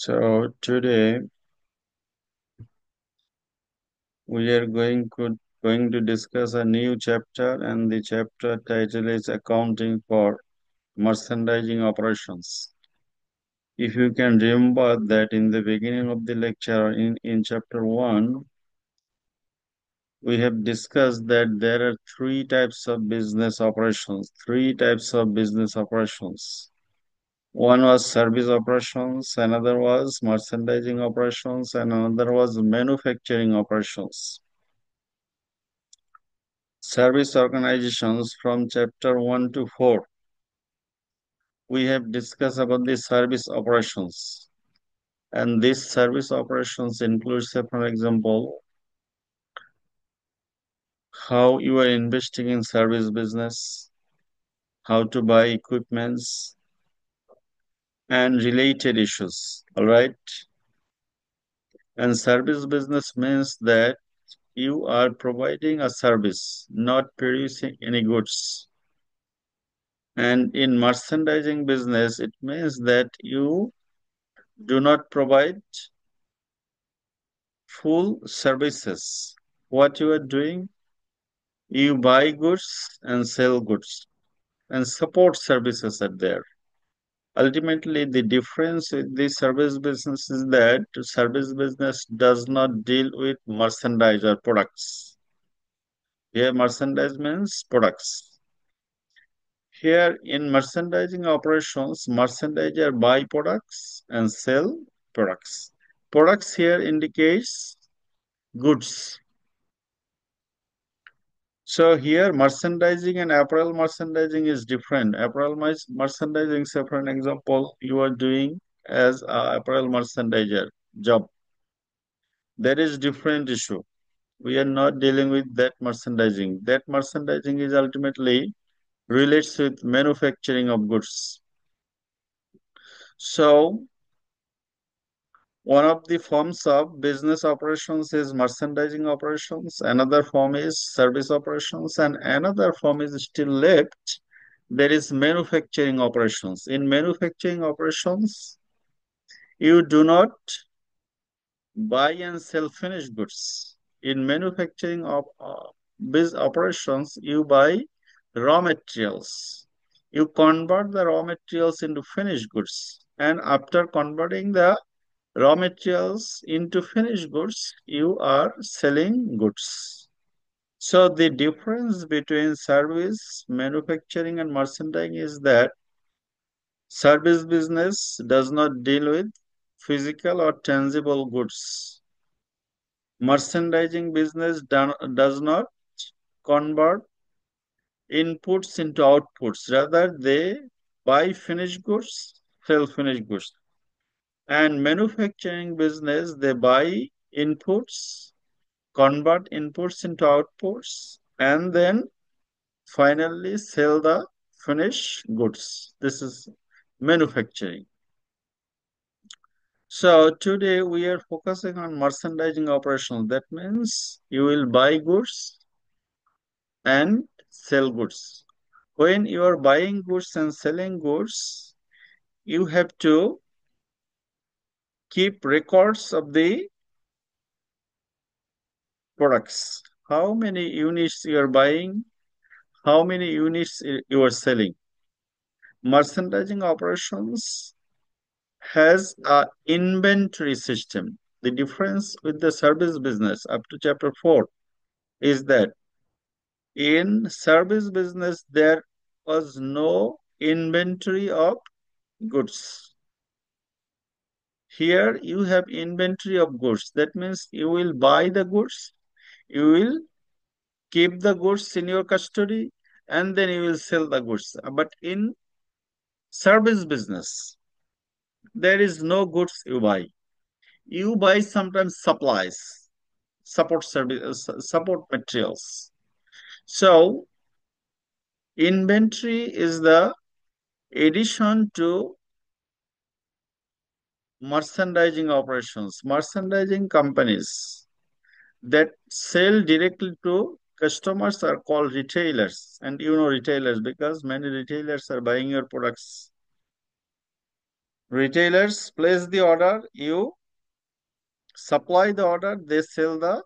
So today we are going to discuss a new chapter, and the chapter title is Accounting for Merchandising Operations. If you can remember that in the beginning of the lecture in chapter 1, we have discussed that there are three types of business operations. One was service operations, another was merchandising operations, and another was manufacturing operations. Service organizations from chapter 1 to 4. We have discussed about the service operations. And these service operations include, say, for example, how you are investing in service business, how to buy equipments, and related issues. All right. And service business means that you are providing a service, not producing any goods. And in merchandising business, it means that you do not provide full services. What you are doing, you buy goods and sell goods, and support services are there. Ultimately, the difference with the service business is that service business does not deal with merchandise or products. Here, merchandise means products. Here, in merchandising operations, merchandiser buy products and sell products. Products here indicates goods. So here merchandising and apparel merchandising is different. Apparel merchandising, say for an example, you are doing as a apparel merchandiser job. That is different issue. We are not dealing with that merchandising. That merchandising is ultimately relates with manufacturing of goods. So one of the forms of business operations is merchandising operations, another form is service operations, and another form is still left. There is manufacturing operations. In manufacturing operations, you do not buy and sell finished goods. In manufacturing biz operations, you buy raw materials. You convert the raw materials into finished goods. And after converting the raw materials into finished goods, you are selling goods. So the difference between service, manufacturing, and merchandising is that service business does not deal with physical or tangible goods. Merchandising business does not convert inputs into outputs. Rather, they buy finished goods, sell finished goods. And manufacturing business, they buy inputs, convert inputs into outputs, and then finally sell the finished goods. This is manufacturing. So today we are focusing on merchandising operations. That means you will buy goods and sell goods. When you are buying goods and selling goods, you have to keep records of the products. How many units you are buying, how many units you are selling. Merchandising operations has a inventory system. The difference with the service business up to chapter 4 is that in service business there was no inventory of goods. Here you have inventory of goods. That means you will buy the goods, you will keep the goods in your custody, and then you will sell the goods. But in service business, there is no goods you buy. You buy sometimes supplies, support materials. So inventory is the addition to merchandising operations. Merchandising companies that sell directly to customers are called retailers. And you know retailers because many retailers are buying your products. Retailers place the order, you supply the order, they sell the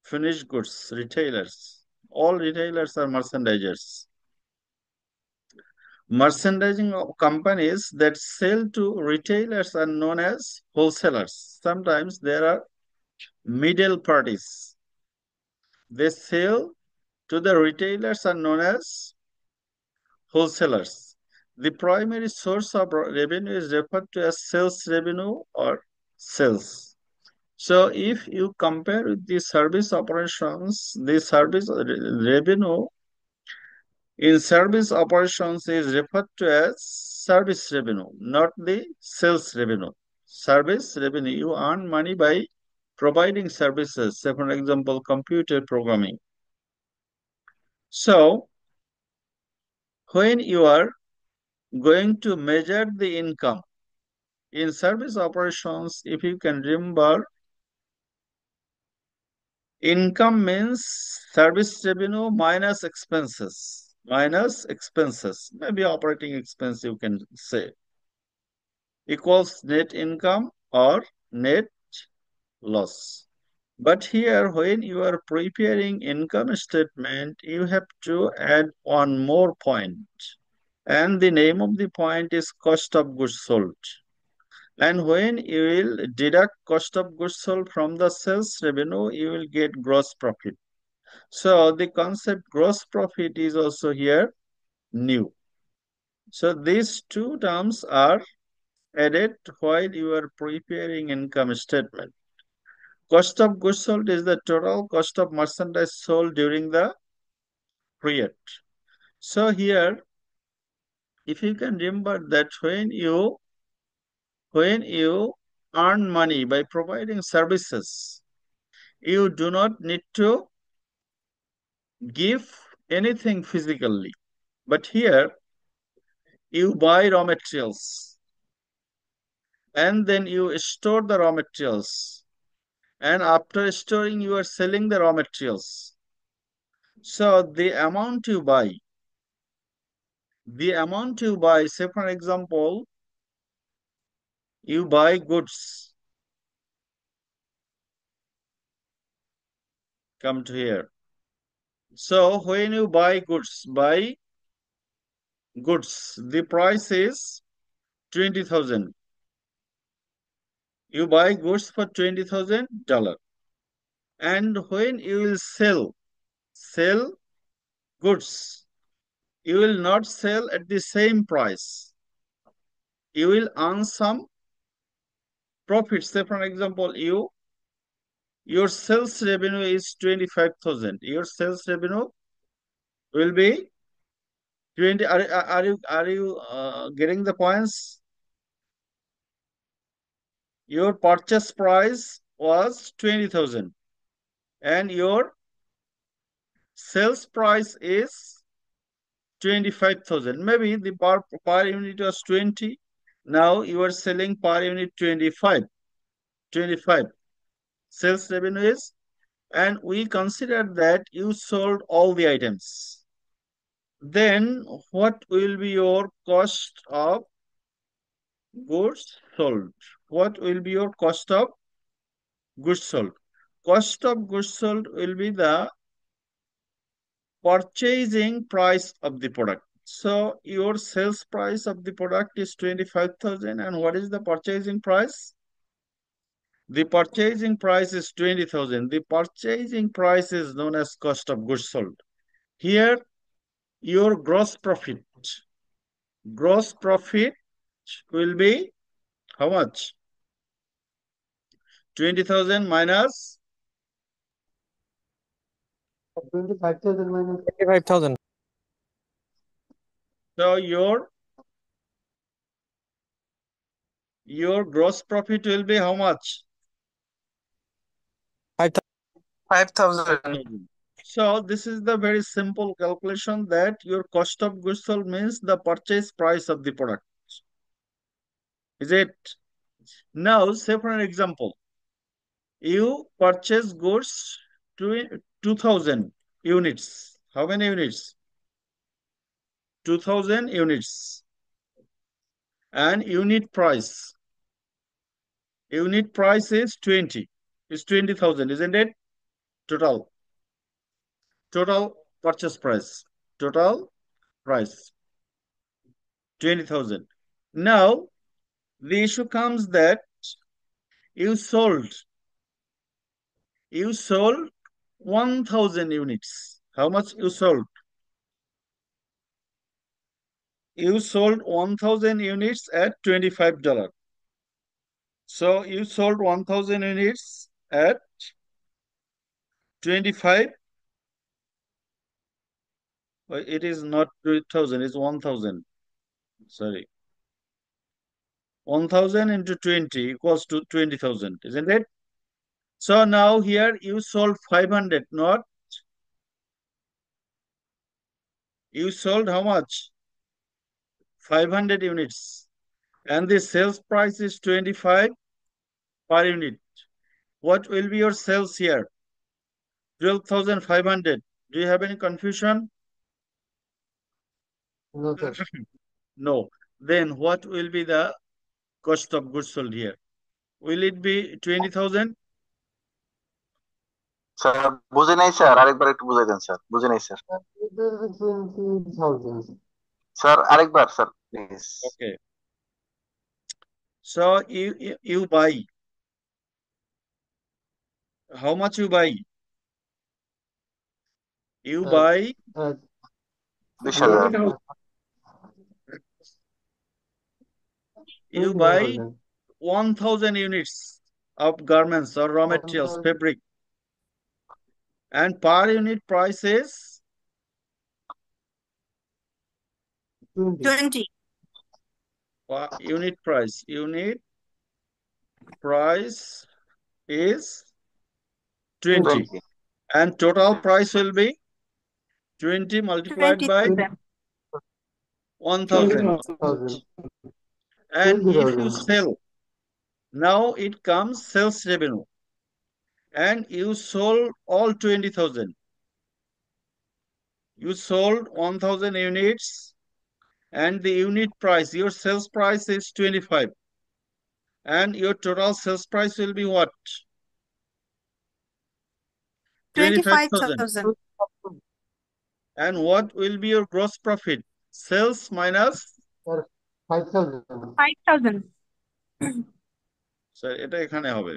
finished goods. Retailers. All retailers are merchandisers. Merchandising companies that sell to retailers are known as wholesalers. Sometimes there are middle parties. They sell to the retailers are known as wholesalers. The primary source of revenue is referred to as sales revenue or sales. So if you compare with the service operations, the service revenue in service operations is referred to as service revenue, not the sales revenue. Service revenue, you earn money by providing services, say for example, computer programming. So when you are going to measure the income in service operations, if you can remember, income means service revenue minus expenses, maybe operating expense you can say, equals net income or net loss. But here, when you are preparing income statement, you have to add one more point. And the name of the point is cost of goods sold. And when you will deduct cost of goods sold from the sales revenue, you will get gross profit. So the concept gross profit is also here new. So these two terms are added while you are preparing income statement. Cost of goods sold is the total cost of merchandise sold during the period. So here, if you can remember that when you earn money by providing services, you do not need to give anything physically. But here, you buy raw materials and then you store the raw materials. And after storing, you are selling the raw materials. So the amount you buy, say for example, you buy goods. Come to here. So when you buy goods, the price is 20,000. You buy goods for $20,000. And when you will sell goods, you will not sell at the same price. You will earn some profit. Say for example, your sales revenue is 25,000. Your sales revenue will be 20. Are you getting the points? Your purchase price was 20,000 and your sales price is 25,000. Maybe the per unit was 20. Now you are selling per unit 25. 25. Sales revenue is, and we consider that you sold all the items. Then what will be your cost of goods sold? What will be your cost of goods sold? Cost of goods sold will be the purchasing price of the product. So your sales price of the product is 25,000 and what is the purchasing price? The purchasing price is 20,000. The purchasing price is known as cost of goods sold. Here your gross profit will be how much? 20,000 minus 25,000 minus 25,000. so your gross profit will be how much? 5,000. So this is the very simple calculation that your cost of goods sold means the purchase price of the product. Is it? Now, say for an example, you purchase goods to 2,000 units. How many units? 2,000 units. And unit price. Unit price is 20. It's 20,000, isn't it? Total. Total purchase price. Total price. 20,000. Now, the issue comes that you sold 1,000 units. How much you sold? You sold 1,000 units at $25. So you sold 1,000 units at 25. It is not 2,000, it's 1,000. Sorry. 1,000 into 20 equals to 20,000, isn't it? So now here you sold 500, not you sold how much? 500 units. And the sales price is 25 per unit. What will be your sales here? 12,500. Do you have any confusion? No, sir. No. Then what will be the cost of goods sold here? Will it be 20,000? Sir বুঝে নাই sir, আরেকবার একটু বুঝাই দেন sir, বুঝে নাই স্যার। It will be 20,000. Sir আরেকবার sir please. Okay. So you buy. How much you buy? You buy 20,000। you buy 20,000. 1,000 units of garments or raw materials, 1,000. fabric. And per unit price is 20. Unit price. Unit price is 20. 20। And total price will be 20 multiplied by 1,000. 20,000. And if you 20,000. sell, now it comes sales revenue. And you sold all 20,000. You sold 1,000 units and the unit price, your sales price is 25. And your total sales price will be what? 25,000. And what will be your gross profit? Sales minus? Sir, 5,000. 5,000. Sir, এটা এখানে হবে.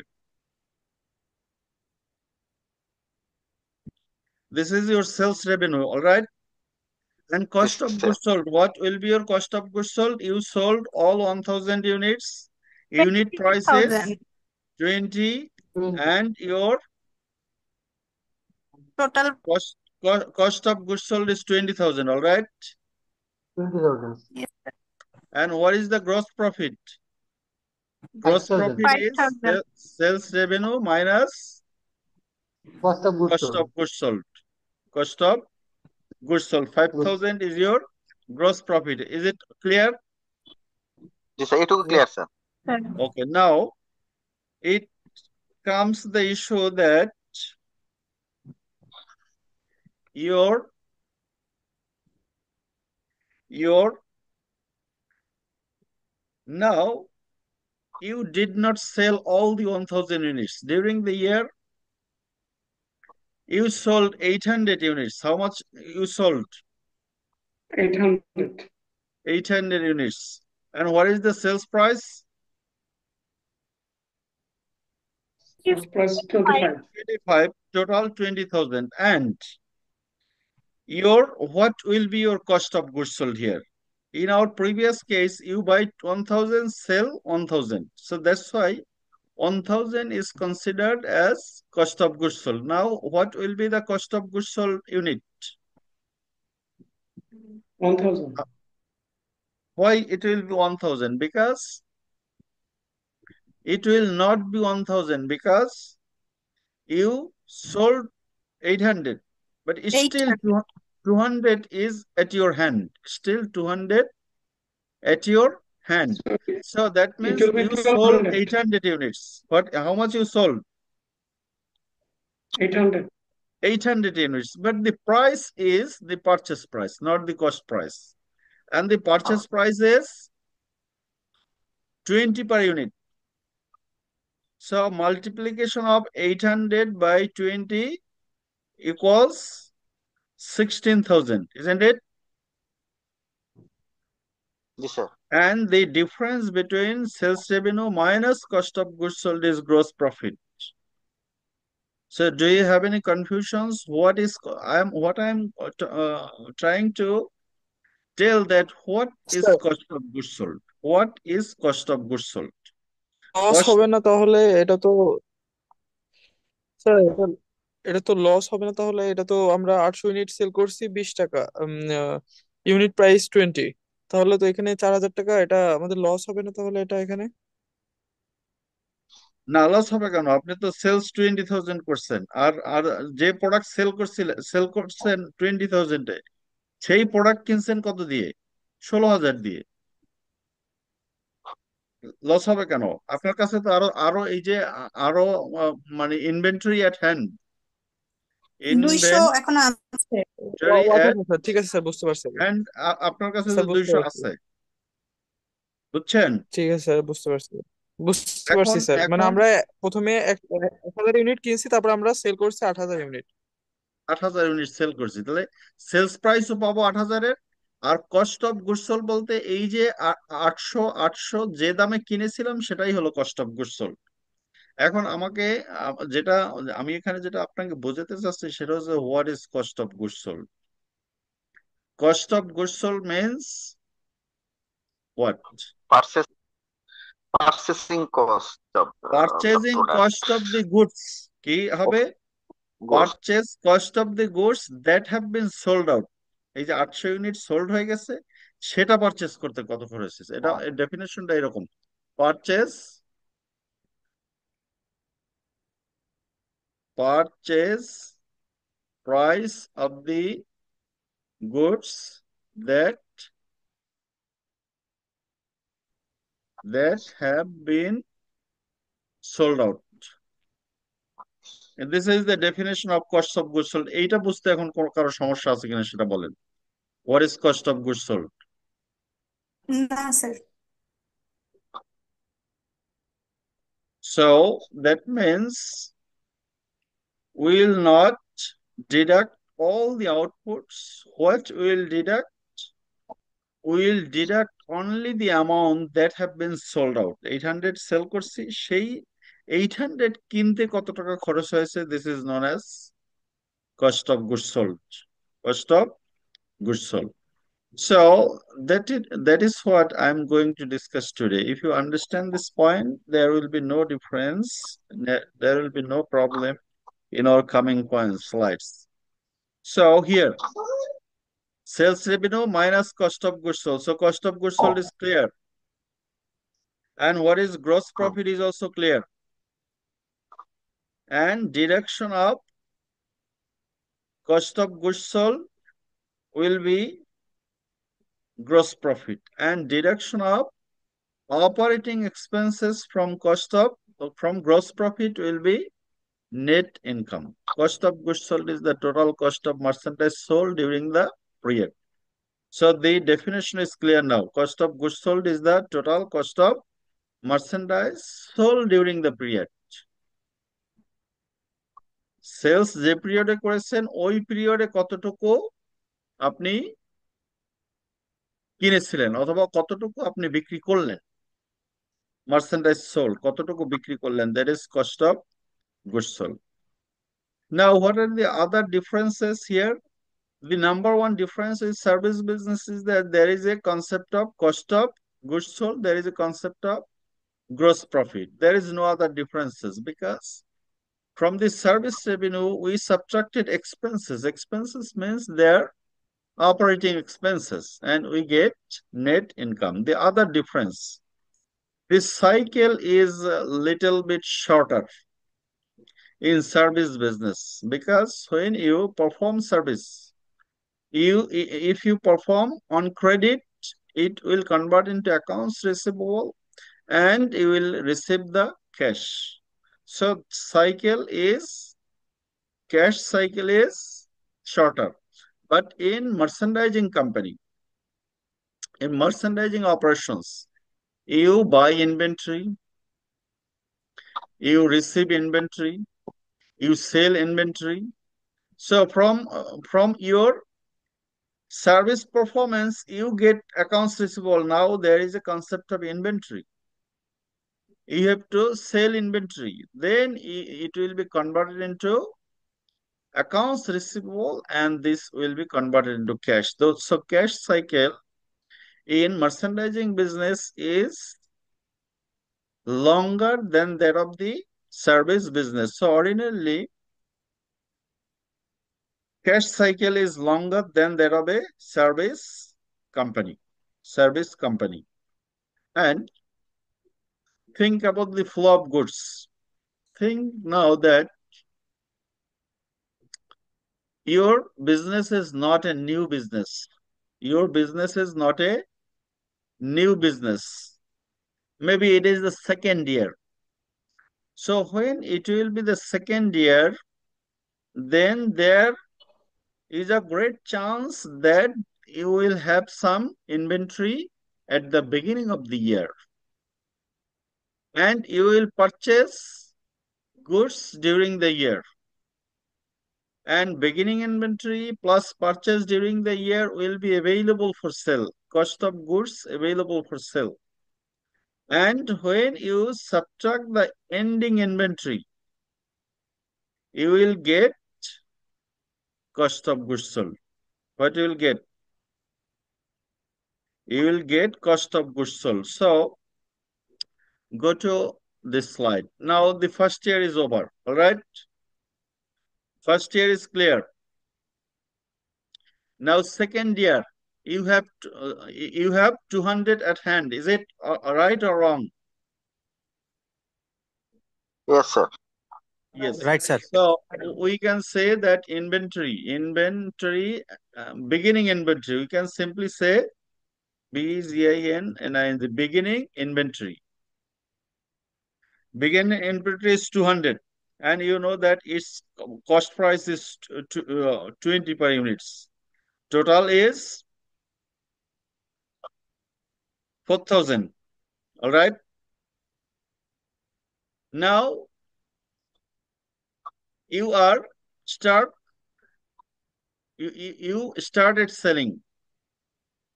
This is your sales revenue, all right? And cost Yes, of sir. goods sold. What will be your cost of goods sold? You sold all 1,000 units. Unit price is 20,000. 20. 20. And your Total cost of goods sold is 20,000, all right? 20,000. yes, sir. And what is the gross profit? Gross 5,000. profit is 5,000. sales revenue minus Cost of goods cost sold. of goods sold. Cost of goods sold. 5,000 is your gross profit. Is it clear? জি sir, এটুকু clear sir. Sir. Okay, now it comes the issue that now you did not sell all the 1,000 units. During the year, you sold 800 units. How much you sold? 800. 800 units. And what is the sales price? Sales price 25. 25, total 20,000. And what will be your cost of goods sold here? In our previous case, you buy 1,000, sell 1,000. So that's why 1,000 is considered as cost of goods sold. Now, what will be the cost of goods sold unit? 1,000. Why it will be 1,000? Because it will not be 1,000 because you sold 800, but it's still 200 is at your hand. Still 200 at your hand. So that means will be you sold 1,200. 800 units. How much you sold? 800. 800 units. But the price is the purchase price, not the cost price. And the purchase price is 20 per unit. So multiplication of 800 by 20 equals 16,000, isn't it? Yes, sir. And the difference between sales revenue minus cost of goods sold is gross profit. So do you have any confusions? What I'm trying to tell that what is sir cost of goods sold? What is cost of goods sold? Loss Cost, হবে না তাহলে? এটা তো sir এটা তো loss হবে না তাহলে? এটা তো আমরা 800 ইউনিট সেল করছি 20 টাকা, ইউনিট প্রাইস 20, তাহলে তো এখানে 4,000 টাকা। এটা আমাদের লস হবে না তাহলে এটা এখানে? না লস হবে কেন? আপনি তো সেলস 20,000 করছেন, আর আর যে প্রোডাক্ট সেল করছেন 20,000-এ, সেই প্রোডাক্ট কিনছেন কত দিয়ে? 16,000 দিয়ে। লস হবে কেন? আপনার কাছে তো আরো আরো এই যে আরো মানে ইনভেন্টরি এট হ্যান্ড, 200 এখন আছে। ইনভেন্টরি আচ্ছা এট আচ্ছা স্যার, ঠিক আছে স্যার, বুঝতে পারছি এবার। হ্যান্ড আপনার কাছে স্যার তো বুঝতে 200 পারছি, আছে, বুঝছেন? ঠিক আছে স্যার, বুঝতে পারছি। বুঝতে পারছি এখন স্যার, মানে এখন আমরা প্রথমে 1,000 ইউনিট কিনছি, তারপর আমরা সেল করছি 8,000 ইউনিট। 8,000 ইউনিট সেল করছি, তাহলে সেলস প্রাইসও পাবো 8,000-এর। আর কস্ট অফ গুডস সোল্ড বলতে এই যে 800 যে দামে কিনেছিলাম সেটাই হলো কস্ট অফ গুডস সোল্ড। এখন আমাকে যেটা আমি এখানে যেটা আপনাকে বোঝাতে চাচ্ছি সেটা হচ্ছে what is cost of goods sold. Cost of goods sold means what? Purchase, purchasing cost of the purchasing product. Cost of the goods কি Of হবে? goods. Purchase cost of the goods that have been sold out. এই যে 800 unit sold হয়ে গেছে, সেটা purchase করতে কত খরচ হয়েছে, এটা ডেফিনেশনটা এরকম। Purchase purchase price of the goods that have been sold out. And this is the definition of cost of goods sold. এইটা বুঝতে এখন কারো সমস্যা আছে কিনা সেটা বলেন। What is cost of goods sold? না sir. So that means we will not deduct all the outputs. What we will deduct? We will deduct only the amount that have been sold out. 800 sell করছি, সেই 800 কিনতে কত টাকা খরচ হয়েছে, this is known as cost of goods sold. Cost of goods sold. So that is what I'm going to discuss today. If you understand this point, there will be no difference. There will be no problem in our coming point slides. So here, sales revenue minus cost of goods sold. So cost of goods sold is clear. And what is gross profit is also clear. And deduction of cost of goods sold will be gross profit. And deduction of operating expenses from gross profit will be net income. Cost of goods sold is the total cost of merchandise sold during the period. So the definition is clear now. Cost of goods sold is the total cost of merchandise sold during the period. Sales যে পিরিয়ডে করেছেন ওই পিরিয়ডে কতটুকু আপনি কিনেছিলেন অথবা কতটুকু আপনি বিক্রি করলেন, মার্চেন্ডাইজ সোল্ড কতটুকু বিক্রি করলেন, that is cost of goods sold. Now, what are the other differences here? The number one difference is service business is that there is a concept of cost of goods sold, there is a concept of gross profit. There is no other differences because from the service revenue, we subtracted expenses. Expenses means their operating expenses, and we get net income. The other difference, this cycle is a little bit shorter in service business because when you perform service, if you perform on credit, it will convert into accounts receivable and you will receive the cash. So cash cycle is shorter. But in merchandising operations, You buy inventory, you receive inventory, you sell inventory. So from your service performance, you get accounts receivable. Now there is a concept of inventory. You have to sell inventory. Then it will be converted into accounts receivable, and this will be converted into cash. So cash cycle in merchandising business is longer than that of the service business. So ordinarily, cash cycle is longer than that of a company. Service company. And think about the flow of goods. Think now that your business is not a new business. Your business is not a new business. Maybe it is the second year. So when it will be the second year, then there is a great chance that you will have some inventory at the beginning of the year. And you will purchase goods during the year. And beginning inventory plus purchase during the year will be available for sale. Cost of goods available for sale. And when you subtract the ending inventory, you will get cost of goods sold. What you will get? You will get cost of goods sold. So go to this slide. Now the first year is over. All right. First year is clear. Now second year, you have 200 at hand. Is it right or wrong? Yes, sir. Yes. Right, sir. So we can say that inventory, beginning inventory, we can simply say BGIN and in the beginning inventory. Beginning inventory is 200, and you know that its cost price is 20 per units. Total is 4,000. All right. Now you started selling.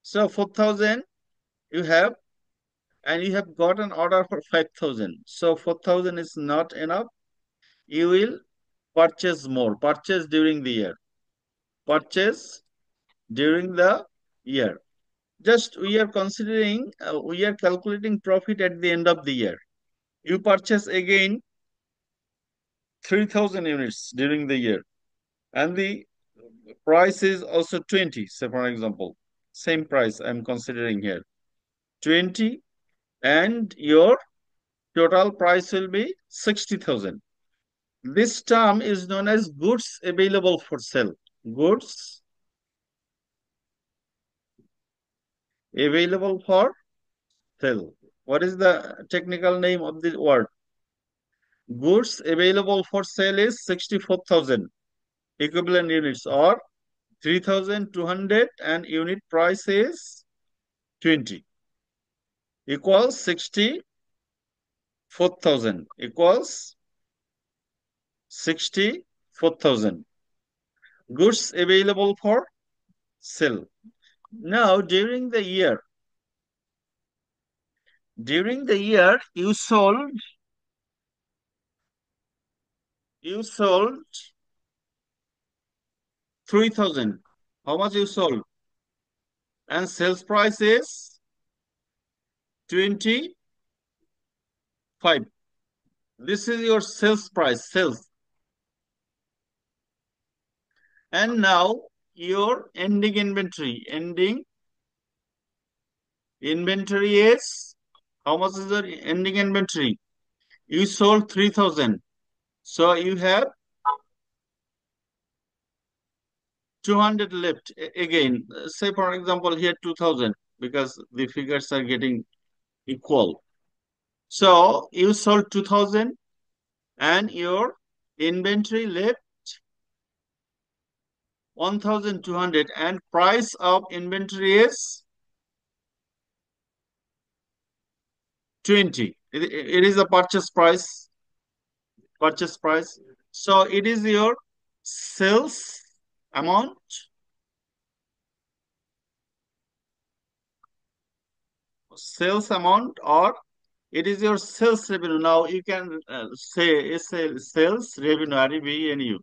So 4,000 you have, and you have got an order for 5,000. So 4,000 is not enough. You will purchase more. Purchase during the year. Purchase during the year. Just we are considering, we are calculating profit at the end of the year. You purchase again 3,000 units during the year, and the price is also 20. So for example, same price I'm considering here, 20, and your total price will be 60,000. This term is known as goods available for sale. Goods available for sale. What is the technical name of the word? Goods available for sale is 64,000 equivalent units, or 3,200, and unit price is 20, equals 64,000, equals 64,000. Goods available for sale. Now during the year you sold 3,000. How much you sold? And sales price is 25. This is your sales price, sales. And now your ending inventory is, how much is your ending inventory? You sold 3,000. So you have 200 left. Again, say for example here 2,000, because the figures are getting equal. So you sold 2,000, and your inventory left 1,200, and price of inventory is 20. It is the purchase price. So it is your sales amount or it is your sales revenue. Now you can say it's a sales revenue, REVNU.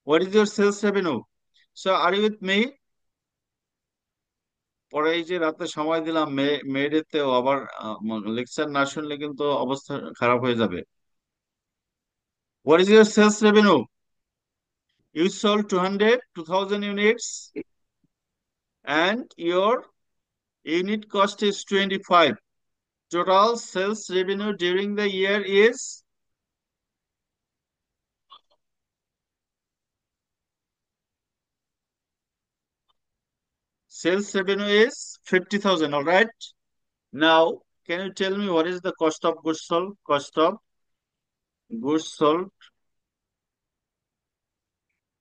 What is your sales revenue? So are you with me? পরে এই যে রাতে সময় দিলাম মেয়েদেরতেও আবার lecture না শুনলে কিন্তু অবস্থা খারাপ হয়ে যাবে। What is your sales revenue? You sold 2,000 units and your unit cost is 25. Total sales revenue during the year is sales revenue is 50,000. All right. Now, can you tell me what is the cost of goods sold? Cost of goods sold.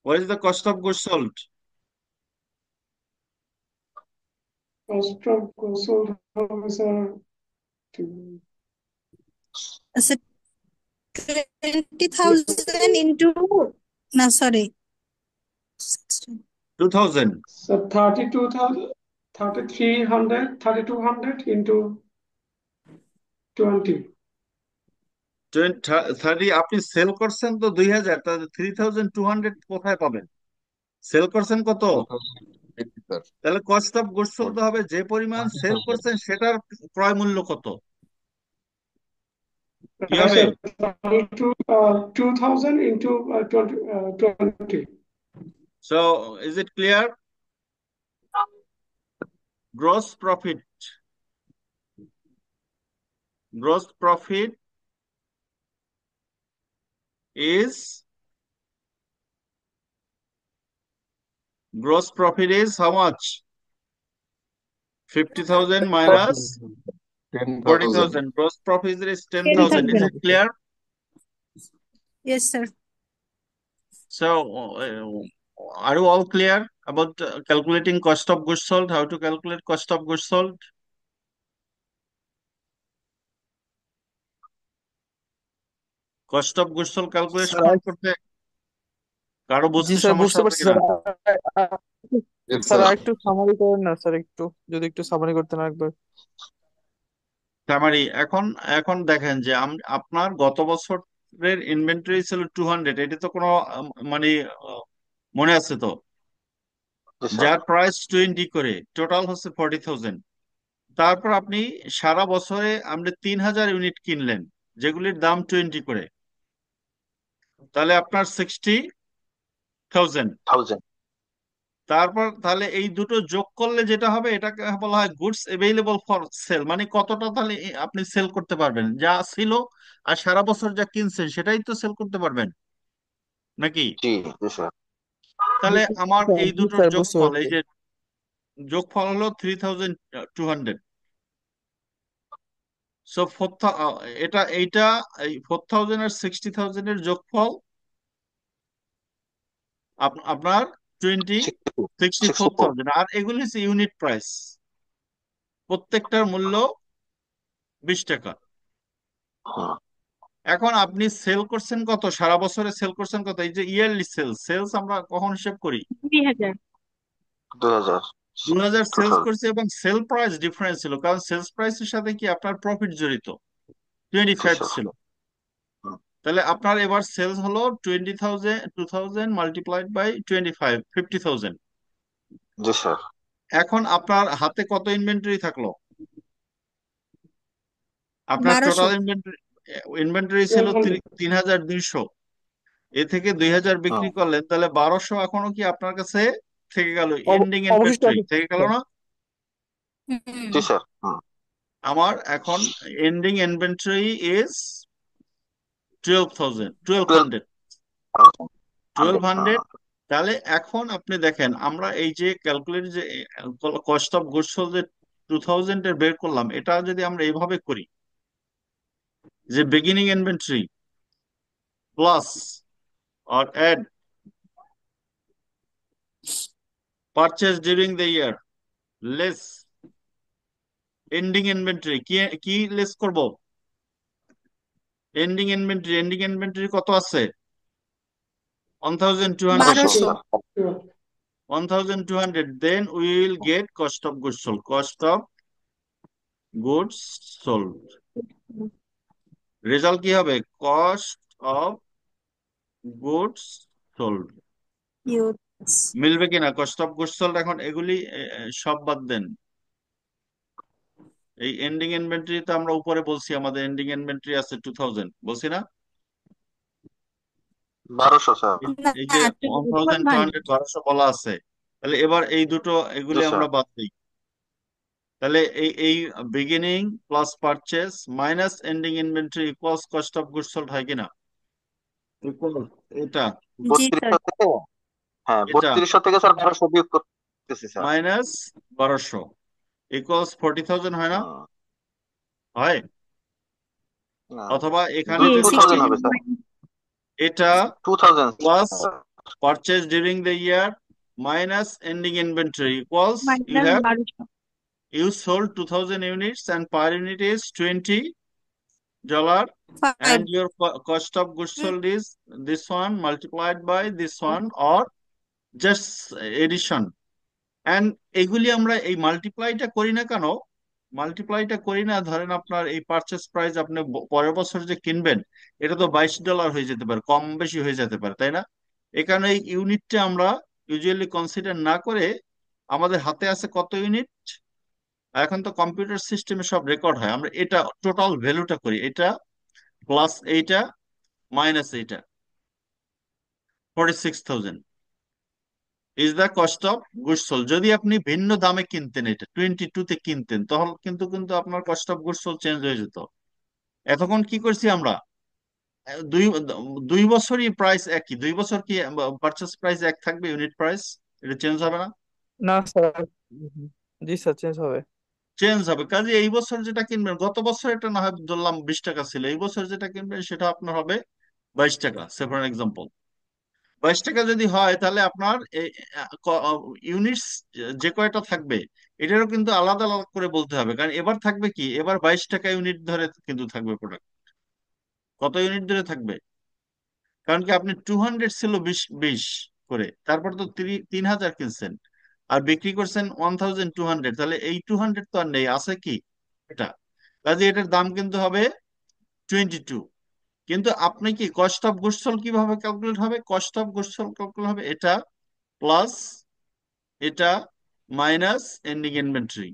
What is the cost of goods sold? Cost of goods sold, officer, to আচ্ছা 20,000 into না sorry 2,000. so 32,000, 3,300, 3,200 into 20. 30 আপনি sell করছেন তো 2,000, তাহলে 3,200 কোথায় পাবেন? Sell করছেন কত? তাহলে কস্ট অফ গুডস সোল্ড হবে যে পরিমাণ সেল করছেন সেটার ক্রয় মূল্য কত? কি হবে? 2,000 into 20. So is it clear? Gross profit is how much? 50,000 minus 40,000. Gross profit is 10,000. Is it clear? yes sir So are you all clear about calculating cost of goods sold? How to calculate cost of goods sold? Cost of goods sold calculation করতে কারো জি বুঝতে sir সমস্যা বুঝতে হচ্ছে পারছি কিনা? Sir একটু summary করেন না স্যার, একটু যদি একটু সামারি করতেন একবার। সামারি এখন দেখেন যে আপনার গত বছরের ইনভেন্টরি ছিল 200, এটা তো কোনো মানে মনে আছে তো, জি স্যার। যার প্রাইস 20 করে, টোটাল হচ্ছে 40,000। তারপর আপনি সারা বছরে আপনি 3,000 ইউনিট কিনলেন যেগুলির দাম 20 করে, তাহলে আপনার 60,000। 1000। তারপর তাহলে এই দুটো যোগ করলে যেটা হবে এটাকে বলা হয় গুডস অ্যাভেইলেবল ফর সেল, মানে কতটা তাহলে আপনি সেল করতে পারবেন, যা ছিল আর সারা বছর যা কিনছেন সেটাই তো সেল করতে পারবেন নাকি? জি জি স্যার। তাহলে আমার এই জি দুটোর স্যার বুঝতে যোগফল, এই পারছি। যে যোগফল হলো 3,200। সো এইটা এই 4,000 আর 60,000 এর যোগফল আপনার 62। 64,000। আর এগুলি হচ্ছে ইউনিট প্রাইস, প্রত্যেকটার মূল্য 20 টাকা। হুম। এখন আপনি সেল করছেন কত, সারা বছরে সেল করছেন কত? এই যে ইয়ারলি সেলস আমরা কখন হিসেব করি? 20,000 2000। 2,000 সেলস 2000। করছে এবং সেল প্রাইস ডিফারেন্স ছিল, কারণ সেলস প্রাইসের সাথে কি আপনার প্রফিট জড়িত, জি 25 স্যার। ছিল। হুম। তাহলে আপনার এবার সেলস হলো 20,000, 2,000 মাল্টিপ্লাইড বাই 25, 50,000। G sir. এখন আপনার হাতে কত ইনভেন্টরি থাকলো? আপনার 1200 টোটাল ইনভেন্টরি ছিল 1200। 3,200, এ থেকে 2,000 বিক্রি হুম। করলেন, তাহলে 1,200 এখনো কি আপনার কাছে থেকে গেল, এন্ডিং অবশিষ্ট ইনভেন্টরি আছে থেকে গেল না? জি স্যার। হুম। আমার এখন এন্ডিং ইনভেন্টরি ইজ 12,000, 12,000। 1,200, 1,200। তাহলে এখন আপনি দেখেন আমরা এই যে ক্যালকুলেট যে কস্ট অফ গুডস সোল্ড যে 2,000 এর বের করলাম, এটা যদি আমরা এইভাবে করি যে beginning inventory plus or add purchase during the year less ending inventory, কি লেস করব? এন্ডিং ইনভেন্টরি কত আছে? 1200, 1200 1200 sir. 1200, then we will get cost of goods sold. Cost of goods sold. Result কি হবে? Cost of goods sold. Use মিলবে কিনা? Cost of goods sold. এখন এগুলি সব বাদ দেন। এই এন্ডিং ইনভেন্টরি তো আমরা উপরে বলছি আমাদের এন্ডিং ইনভেন্টরি আছে 2000, বলছি না? 1200 স্যার। না এই যে 1200 1200 বলা আছে, তাহলে এবার এই দুটো জি এগুলি স্যার। আমরা বাদ দিই। তাহলে এই beginning plus purchase minus ending inventory equals cost of goods sold, হয় কিনা? Equal এটা, জি স্যার 3200 থেকে, হ্যাঁ এটা 3200 থেকে স্যার 1200 বিয়োগ করতেছি স্যার। মাইনাস 1200 ইকুয়ালস 40,000, হয় না? হুম, হয়। না অথবা এখানে জি যদি 2000 বলি 16 হবে স্যার। এটা 2000 plus sir. purchase during the year minus ending inventory equals you minus have 1200 you sold 2000 units and per unit is $20, 5 and your cost of goods sold is this one multiplied by this one or just addition. and এগুলি আমরা এই মাল্টিপ্লাইটা করি না কেন? মাল্টিপ্লাইটা করি না, ধরেন আপনার এই পারচেস প্রাইস আপনি পরের বছর যে কিনবেন এটা তো $22 হয়ে যেতে পারে, কম বেশি হয়ে যেতে পারে, তাই না? এখানে এই ইউনিটটা আমরা ইউজুয়ালি কনসিডার না করে আমাদের হাতে আছে কত ইউনিট, এখন তো কম্পিউটার সিস্টেমে সব রেকর্ড হয়, আমরা এটা টোটাল ভ্যালুটা করি, এটা প্লাস এইটা মাইনাস এইটা, 46,000 is the cost of goods sold. যদি আপনি ভিন্ন দামে কিনতেন, এটা 22 তে কিনতেন, তাহলে কিন্তু কিন্তু আপনার cost of goods sold change হয়ে যেত। এতক্ষণ কি করছি আমরা? দুই দুই বছরই প্রাইস একই, 2 বছর কি পারচেস প্রাইস এক থাকবে, ইউনিট প্রাইস এটা চেঞ্জ হবে না? না স্যার। জি স্যার, চেঞ্জ হবে। চেঞ্জ হবে। কাজে এই বছর যেটা কিনবেন, গত বছর এটা না হয় ধরলাম 20 টাকা ছিল, এই বছর যেটা কিনবেন সেটা আপনার হবে 22 টাকা, সে ফর এক্সাম্পল। 22 টাকা যদি হয় তাহলে আপনার ইউনিটস যে কয়টা থাকবে এটারও কিন্তু আলাদা আলাদা করে বলতে হবে, কারণ এবার থাকবে কি, এবার 22 টাকা ইউনিট ধরে কিন্তু থাকবে প্রোডাক্ট। কত ইউনিট ধরে থাকবে? কারণ কি আপনি 200 ছিল 20 20 করে, তারপর তো 3000 কিনছেন আর বিক্রি করছেন 1200, তাহলে এই 200 তো আর নেই, আছে কি এটা? কাজে এটার দাম কিন্তু হবে 22। কিন্তু আপনি কি কস্ট অফ গুডস সোল্ড কিভাবে ক্যালকুলেট হবে? Cost of goods sold calculate হবে এটা প্লাস এটা minus ending inventory.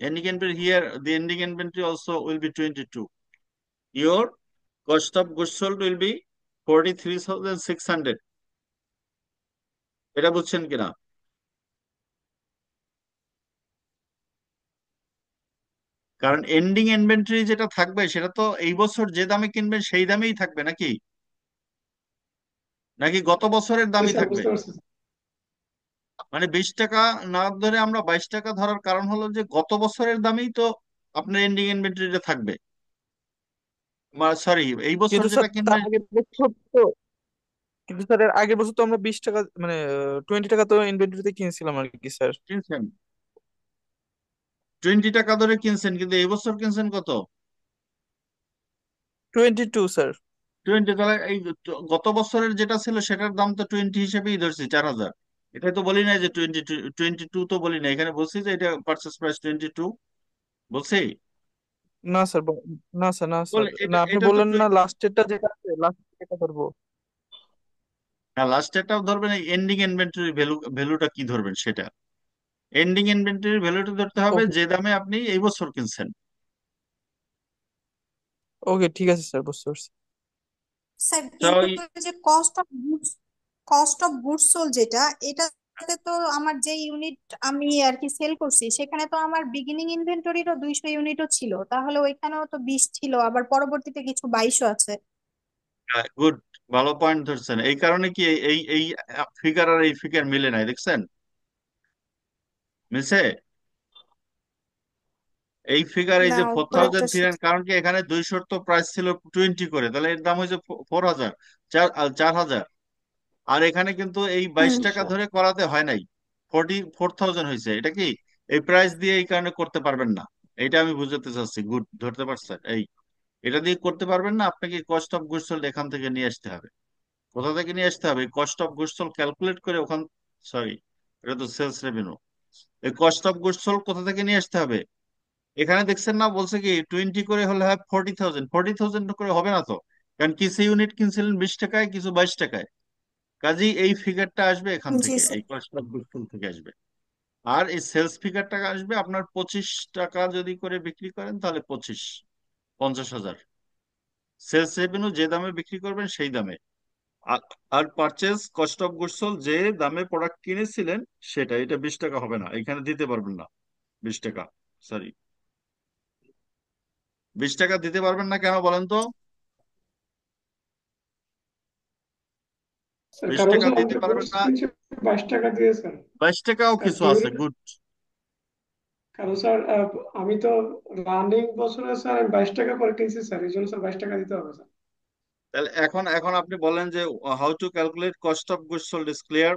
Ending inventory here, the ending inventory also will be 22. Your cost of goods sold will be 43,600. এটা বুঝছেন কিনা? কারণ এন্ডিং ইনভেন্টরি যেটা থাকবে সেটা তো এই বছর যে দামে কিনবেন সেই দামেই থাকবে, নাকি নাকি গত বছরের জি দামই স্যার, থাকবে? বুঝতে পারছি। মানে 20 টাকা না ধরে আমরা 22 টাকা ধরার কারণ হলো যে গত বছরের দামেই তো আপনার এন্ডিং ইনভেন্টরিটা থাকবে। সরি, এই বছর কিন্তু যেটা স্যার তার কিনবেন আগের বছর তো কিন্তু স্যার এর আগের বছর তো আমরা 20 টাকা মানে 20 টাকা তো ইনভেন্টরিতে কিনছিলাম আর কি স্যার। কিনছেন, 20 টাকা ধরে কিনছেন, কিন্তু এই বছর কিনছেন কত? 22 স্যার। 20। তাহলে এই গত বছরের যেটা ছিল সেটার দাম তো 20 হিসেবেই ধরছি, 4,000। এটাই তো বলি না যে 22 তো বলি না, এখানে বলছি যে এটা পার্চেস প্রাইস 22 বলছি। না স্যার, না স্যার, না স্যার, বলে এটা না আপনি এটা তো বললেন না লাস্টেরটা যেটা আছে লাস্টেরটা ধরবো। লাস্ট এটাও ধরবেন, এই এন্ডিং ইনভেন্টরি ভ্যালুটা কি ধরবেন সেটা। এন্ডিং ইনভেন্টরি ভ্যালুটা ধরতে হবে ওকে, যে দামে আপনি এই বছর কিনছেন। ওকে, ঠিক আছে স্যার, বুঝতে পারছি। স্যার তো কিন্তু ওই যে কস্ট অফ গুডস সোল্ড যেটা, এটাতে তো আমার যে ইউনিট আমি আর কি সেল করছি সেখানে তো আমার বিগিনিং ইনভেন্টরিরও 200 ইউনিটও ছিল, তাহলে ওইখানেও তো 20 ছিল, আবার পরবর্তীতে কিছু 22ও আছে। গুড, ভালো পয়েন্ট ধরছেন। এই কারণে কি এই এই ফিগার আর এই ফিগার মিলে নাই, দেখছেন? মিলছে এই ফিগার, এই না যে ফোর উপরেরটা থাউজেন্ড থ্রি কারণ কি এখানে 200 তো প্রাইস ছিল 20 করে, তাহলে এর দাম হয়েছে 4,000, 4,000। আর এখানে কিন্তু এই বাইশ হুম টাকা ধরে করাতে হয় নাই, 44,000 হয়েছে। এটা কি এই প্রাইস দিয়ে এই কারণে করতে পারবেন না, এইটা আমি বুঝাতে চাচ্ছি। গুড, ধরতে পারছেন। এই এটা দিয়ে করতে পারবেন না, আপনাকে কস্ট অফ গুডস সোল্ড এখান থেকে নিয়ে আসতে হবে। কোথা থেকে নিয়ে আসতে হবে? Cost of goods sold calculate করে ওখান, সরি, এটা তো সেলস রেভিনিউ। এই কস্ট অফ গুডস সোল্ড কোথা থেকে নিয়ে আসতে হবে? এখানে দেখছেন না, বলছে কি 20 করে হলে হয় 40,000। 40,000 করে হবে না তো, কারণ কিছু ইউনিট কিনছিলেন 20 টাকায়, কিছু 22 টাকায়। কাজেই এই ফিগারটা আসবে এখান জি থেকে, স্যার। এই কস্ট অফ গুডস সোল্ড থেকে আসবে। আর এই সেলস ফিগারটা আসবে আপনার 25 টাকা যদি করে বিক্রি করেন তাহলে 50,000। সেলস রেভিনিউ যে দামে বিক্রি করবেন সেই দামে। আর purchase cost of goods sold যে দামে প্রোডাক্ট কিনেছিলেন সেটা, এটা 20 টাকা হবে না, এখানে দিতে পারবেন না 20 টাকা, সরি। 20 টাকা দিতে পারবেন না কেন বলেন তো? স্যার বিশ কারণ টাকা স্যার আমি দিতে তো পারবেন গুডস না। কিনছি 22 টাকা দিয়ে স্যার। 22 টাকাও আর কিছু আছে, ইউনিট, গুড। কারণ স্যার আমি তো রানিং বছরে স্যার আমি 22 টাকা করে কিনছি স্যার, এই জন্য স্যার 22 টাকা দিতে হবে স্যার। তাহলে এখন এখন আপনি বলেন যে how to calculate cost of goods sold is clear.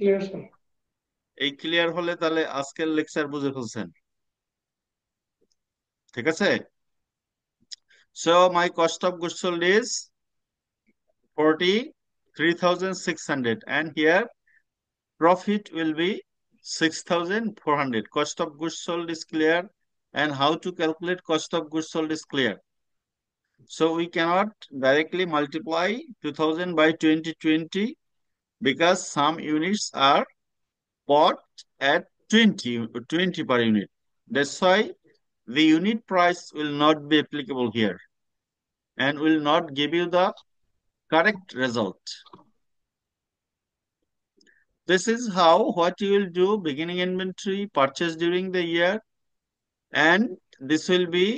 Clear sir. এই ক্লিয়ার হলে তাহলে আজকের লেকচার বুঝে ফেলছেন, ঠিক আছে? So my cost of goods sold is 43,600 and here profit will be 6,400. Cost of goods sold is clear, and how to calculate cost of goods sold is clear. So we cannot directly multiply 2000 by 2020 because some units are bought at 20 per unit. That's why the unit price will not be applicable here and will not give you the correct result. This is how what you will do: beginning inventory, purchase during the year, and this will be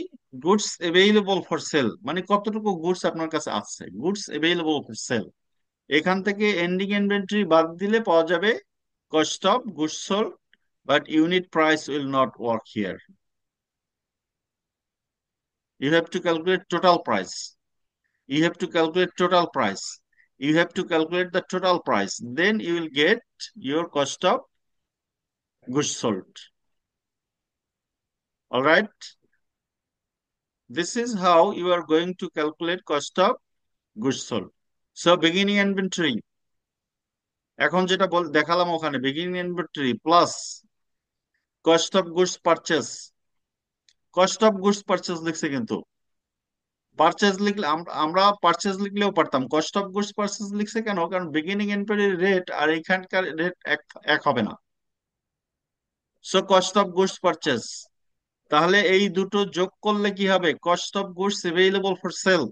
goods available for sale, মানে কতটুকু goods আপনার কাছে আছে, goods available for sale। এখান থেকে ending inventory বাদ দিলে পাওয়া যাবে cost of goods sold, but unit price will not work here. You have to calculate total price. You have to calculate total price. You have to calculate the total price. Then you will get your cost of goods sold. All right. This is how you are going to calculate cost of goods sold. So beginning inventory, এখন যেটা দেখালাম ওখানে, beginning inventory plus cost of goods purchase। cost of goods purchase লিখছে, কিন্তু purchase লিখলে আমরা purchase লিখলেও পারতাম, কস্ট অফ গুডস পারচেজ লিখছে কেন? কারণ বিগিনিং ইনভেন্টরি রেট আর এখানকার রেট এক এক হবে না। So cost of goods purchase, তাহলে এই দুটো যোগ করলে কি হবে? Cost of goods available for sale.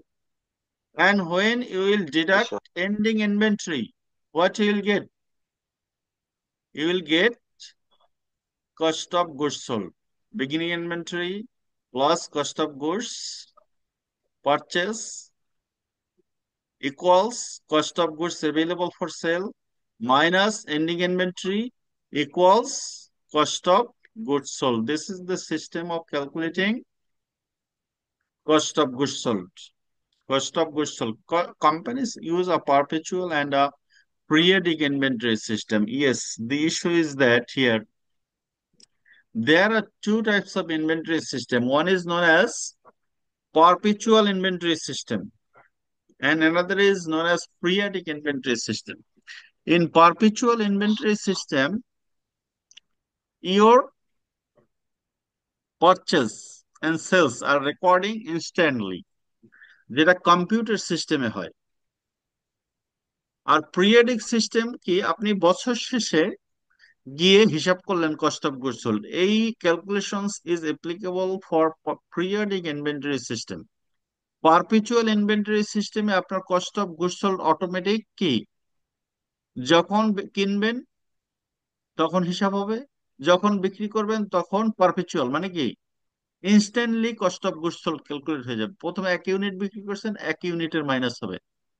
And when you will G deduct sir. ending inventory, what you will get? You will get cost of goods sold. Beginning inventory plus cost of goods purchase equals cost of goods available for sale minus ending inventory equals cost of goods sold. This is the system of calculating cost of goods sold. Cost of goods sold. Companies use a perpetual and a periodic inventory system. Yes, the issue is that here there are two types of inventory system. One is known as perpetual inventory system and another is known as periodic inventory system. In perpetual inventory system, your purchase and sales are recording instantly, যেটা computer সিস্টেমে হয়। আর periodic system কি, আপনি বছর শেষে গিয়ে হিসাব করলেন কস্ট অফ গুডস সোল্ড। এই calculations is applicable for periodic inventory system. Perpetual inventory সিস্টেমে আপনার cost of goods sold automatic কি, যখন কিনবেন তখন হিসাব হবে, যখন বিক্রি করবেন তখন পারপিচুয়াল, মানে কি instantly cost of goods sold calculate হয়ে যাবে। প্রথমে 1 ইউনিট বিক্রি করছেন, 1 ইউনিটের মাইনাস হবে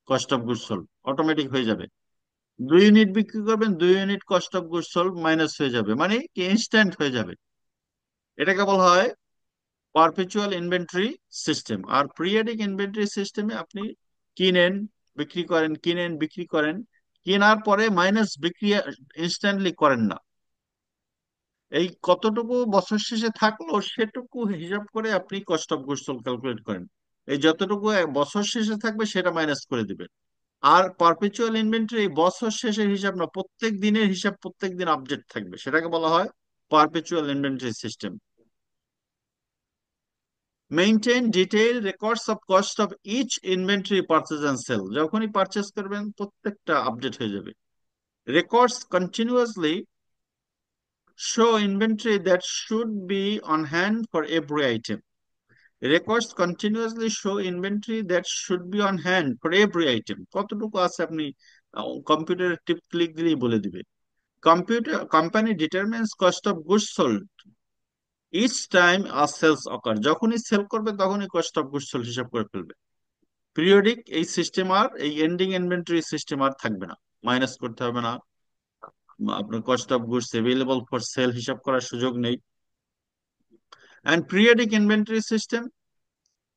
cost of goods sold, automatic হয়ে যাবে। 2 ইউনিট বিক্রি করবেন, 2 unit cost of goods sold minus হয়ে যাবে, মানে কি ইনস্ট্যান্ট হয়ে যাবে। এটাকে বলা হয় পারপেচুয়াল ইনভেন্টরি সিস্টেম। আর পিরিয়ডিক ইনভেন্টরি সিস্টেমে আপনি কিনেন বিক্রি করেন, কিনেন বিক্রি করেন, কেনার পরে মাইনাস বিক্রি ইনস্ট্যান্টলি করেন না। এই কতটুকু বছর শেষে থাকলো সেটুকু হিসাব করে আপনি cost of goods sold calculate করেন। এই যতটুকু বছর শেষে থাকবে সেটা মাইনাস করে দিবেন। আর পারপেচুয়াল ইনভেন্টরি বছর শেষের হিসাব না, প্রত্যেক দিনের হিসাব প্রত্যেক দিন আপডেট থাকবে, সেটাকে বলা হয় perpetual inventory system. Maintain detail records of cost of each inventory purchase and sale, যখনই পারচেজ করবেন প্রত্যেকটা আপডেট হয়ে যাবে। Records continuously show inventory that should be on hand for every item. Records continuously show inventory that should be on hand for every item. কতটুকু আছে আপনি কম্পিউটারে টিপ click দিলেই বলে দিবে। Computer company determines cost of goods sold each time a sales occur, যখনই sale করবে তখনই কস্ট অফ গুডস সোল্ড হিসাব করে ফেলবে। পিরিয়ডিক এই সিস্টেম আর এই এন্ডিং ইনভেন্টরি সিস্টেম আর থাকবে না, মাইনাস করতে হবে না, আপনার cost of goods available for sale হিসাব করার সুযোগ নেই। And periodic inventory system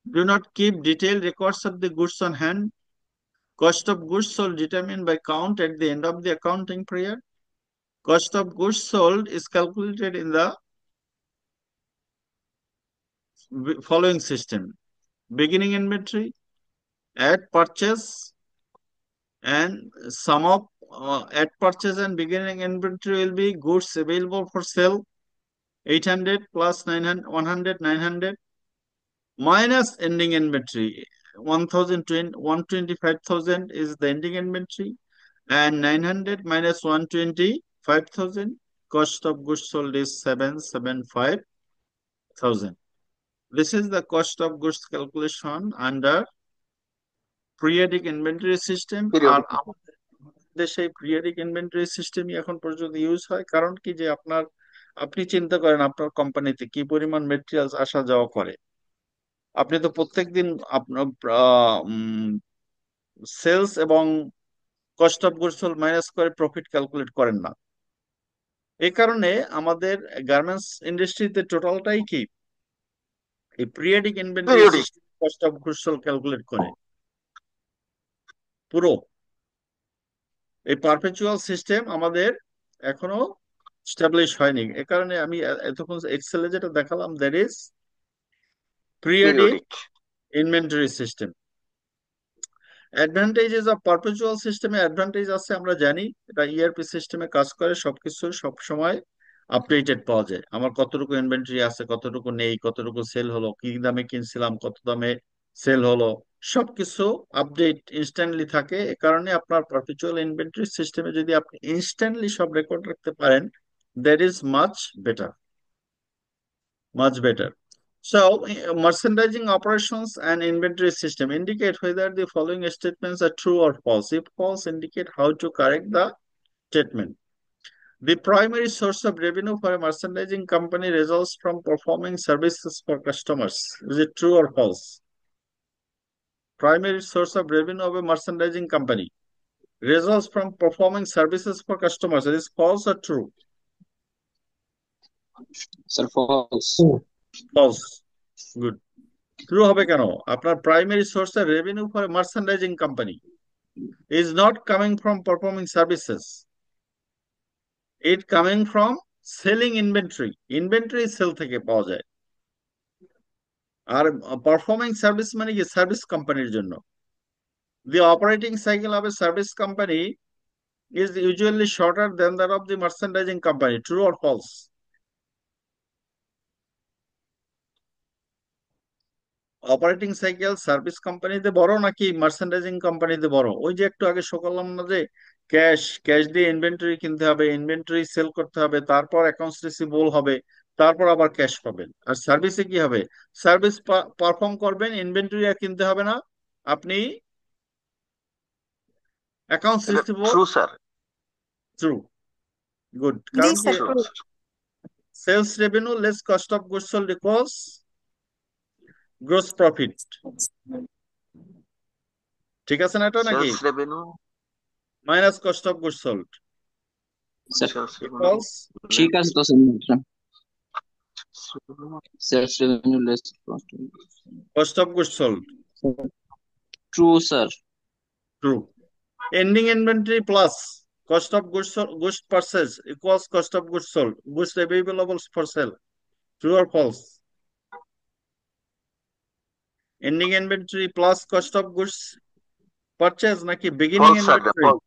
do not keep detailed records of the goods on hand. Cost of goods sold determined by count at the end of the accounting period. Cost of goods sold is calculated in the following system: beginning inventory, at purchase, and sum of at purchase and beginning inventory will be goods available for sale 800 plus 900 100 900 minus ending inventory 125,000 is the ending inventory, and 900 minus 125,000, cost of goods sold is 775,000. This is the cost of goods calculation under periodic inventory system. R periodic. আমাদের দেশে periodic inventory system এখন পর্যন্ত use হয়, কারণ কি যে আপনি চিন্তা করেন আপনার কোম্পানিতে কি পরিমাণ মেটেরিয়ালস আসা যাওয়া করে। আপনি তো প্রত্যেকদিন আপনার সেলস এবং cost of goods sold minus করে প্রফিট ক্যালকুলেট করেন না। এই কারণে আমাদের গার্মেন্টস ইন্ডাস্ট্রিতে টোটালটাই কি এই periodic inventory periodic. System cost of goods sold calculate করে পুরো। এই পারপেচুয়াল সিস্টেম আমাদের এখনো স্টাবলিশ হয়নি। এ কারণে আমি এতক্ষণ এক্সেলে যেটা দেখালাম that is periodic periodic. Inventory system. Advantages of perpetual সিস্টেমে অ্যাডভান্টেজ আছে আমরা জানি, এটা ইআরপি সিস্টেমে কাজ করে, সবকিছু সব সময় আপডেটেড পাওয়া যায়। আমার কতটুকু ইনভেন্টরি আছে, কতটুকু নেই, কতটুকু সেল হলো, কি দামে কিনছিলাম, কত দামে সেল হলো, সবকিছু আপডেট ইনস্ট্যান্টলি থাকে। এ কারণে আপনার পারপেচুয়াল ইনভেন্টরি সিস্টেমে যদি আপনি ইনস্ট্যান্টলি সব রেকর্ড রাখতে পারেন, that is much better, much better. So, merchandising operations and inventory system indicate whether the following statements are true or false. If false, indicate how to correct the statement. The primary source of revenue for a merchandising company results from performing services for customers. Is it true or false? Primary source of revenue of a merchandising company results from performing services for customers. Is it false or true? Sir false. False. Good. True হবে কেন? আপনার primary source of revenue for a merchandising company is not coming from performing services. It coming from selling inventory. Inventory sell থেকে পাওয়া যায়। আর performing service মানে কি service কোম্পানির জন্য। The operating cycle of a service company is usually shorter than that of the merchandising company. True or false? Operating cycle service কোম্পানিতে বড় নাকি মার্চেন্ডাইজিং কোম্পানিতে বড়? ওই যে একটু আগে শো করলাম না যে ক্যাশ দিয়ে ইনভেন্টরি কিনতে হবে, ইনভেন্টরি সেল করতে হবে, তারপর অ্যাকাউন্টস রিসিভেবল হবে, তারপর আবার ক্যাশ পাবেন। আর সার্ভিসে কি হবে? সার্ভিস পারফর্ম করবেন, ইনভেন্টরি আর কিনতে হবে না, আপনি অ্যাকাউন্টস এটা receivable. True sir. True. Good. জি কারণ কি sir, true true. Sir. Sales revenue less cost of goods sold equals gross profit. ঠিক আছে না এটা নাকি? Sales revenue minus cost of goods sold sir sales revenue equals ঠিক আছে তো sir, sales revenue less cost of goods sold. True sir. True. Ending inventory plus Cost of goods purchased equals cost of goods sold. Goods available for sale. True or false? Ending inventory plus cost of goods purchase নাকি beginning false sir, inventory?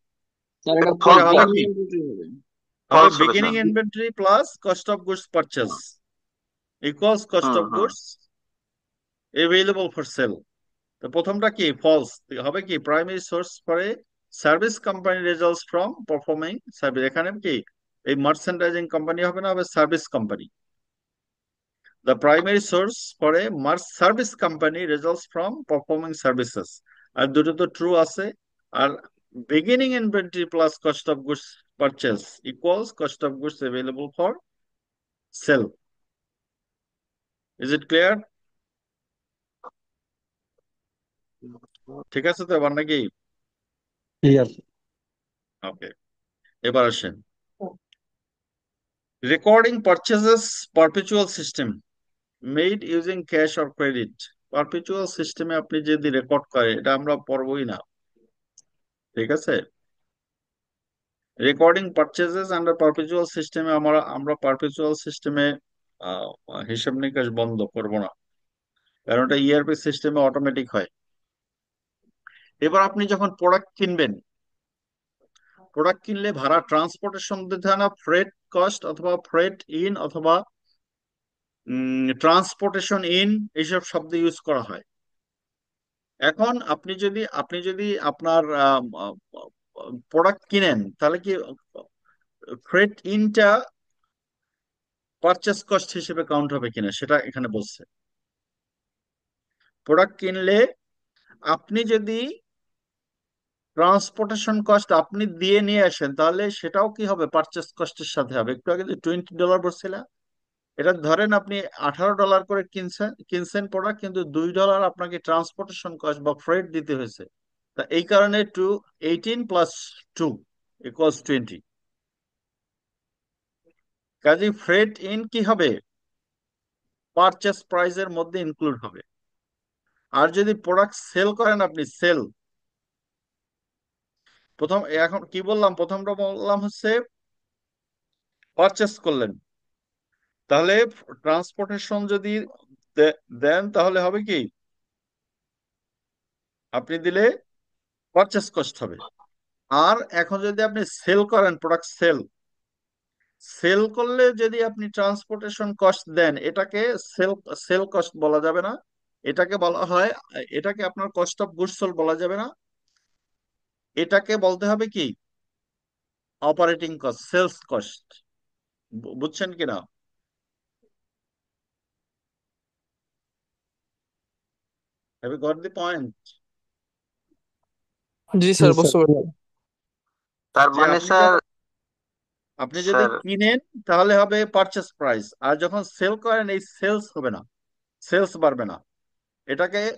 Sir এটা তাহলে false হবে sir, কি? হবে। হবে false হবে sir. beginning inventory plus cost of goods purchase equals cost hmm of hmm goods available for sale. তো প্রথমটা কি? ফলস হবে কি? প্রাইমারি সোর্স ফরে service company results from performing service. এখানে কি এই মার্চেন্ডাইজিং কোম্পানি হবে না, হবে service company. The primary source for a merge service company results from performing services. আর দুটো তো ট্রু আছে। আর beginning inventory plus cost of goods purchase equals cost of goods available for sale. Is it clear? ঠিক আছে তো এবার নাকি? Clear. Okay, এবার আসেন recording purchases perpetual system made using cash or credit. Perpetual সিস্টেমে আপনি যদি রেকর্ড করেন, এটা আমরা পড়বই না, ঠিক আছে? রেকর্ডিং পারচেজেস আন্ডার পারপেচুয়াল সিস্টেমে আমরা পারপেচুয়াল সিস্টেমে হিসাব নিকাশ বন্ধ করব না, কারণ এটা ইআরপি সিস্টেমে অটোমেটিক হয়। এবার আপনি যখন প্রোডাক্ট কিনবেন, প্রোডাক্ট কিনলে ভাড়া ট্রান্সপোর্টেশন দিতে হয় না, ফ্রেট কস্ট অথবা ফ্রেট ইন অথবা ট্রান্সপোর্টেশন ইন এইসব শব্দ ইউজ করা হয়। এখন আপনি যদি আপনার প্রোডাক্ট কিনেন, তাহলে কি ফ্রেট ইনটা পারচেস কস্ট হিসেবে কাউন্ট হবে কিনা সেটা এখানে বলছে। প্রোডাক্ট কিনলে আপনি যদি ট্রান্সপোর্টেশন কস্ট আপনি দিয়ে নিয়ে আসেন, তাহলে সেটাও কি হবে? পারচেস কস্টের সাথে হবে। একটু আগে যে $20 বলছিলাম, এটা ধরেন আপনি $18 করে কিনছেন প্রোডাক্ট, কিন্তু $2 আপনাকে ট্রান্সপোর্টেশন কস্ট বা ফ্রেট দিতে হয়েছে। তা এই কারণে 18 + 2 = 20। কাজে ফ্রেট ইন কি হবে? পারচেস প্রাইসের মধ্যে ইনক্লুড হবে। আর যদি প্রোডাক্ট সেল করেন, আপনি সেল এখন কি বললাম? প্রথমটা বললাম হচ্ছে পারচেস করলেন, তাহলে ট্রান্সপোর্টেশন যদি দেন তাহলে হবে কি? আপনি দিলে পারচেস কস্ট হবে। আর এখন যদি আপনি সেল করেন, প্রোডাক্ট সেল করলে যদি আপনি ট্রান্সপোর্টেশন কস্ট দেন, এটাকে সেল সেল কস্ট বলা যাবে না, এটাকে বলা হয়, এটাকে আপনার কস্ট অফ গুডস সোল্ড বলা যাবে না, এটাকে বলতে হবে কি? Operating cost, sales cost. বুঝছেন কিনা? Have you got the point? জি জি স্যার, স্যার। বুঝতে পারলাম। তার যে মানে আপনি স্যার, আপনি যদি স্যার কিনেন তাহলে হবে পারচেস প্রাইস, আর যখন সেল করেন এই সেলস হবে না, সেলস বাড়বে না,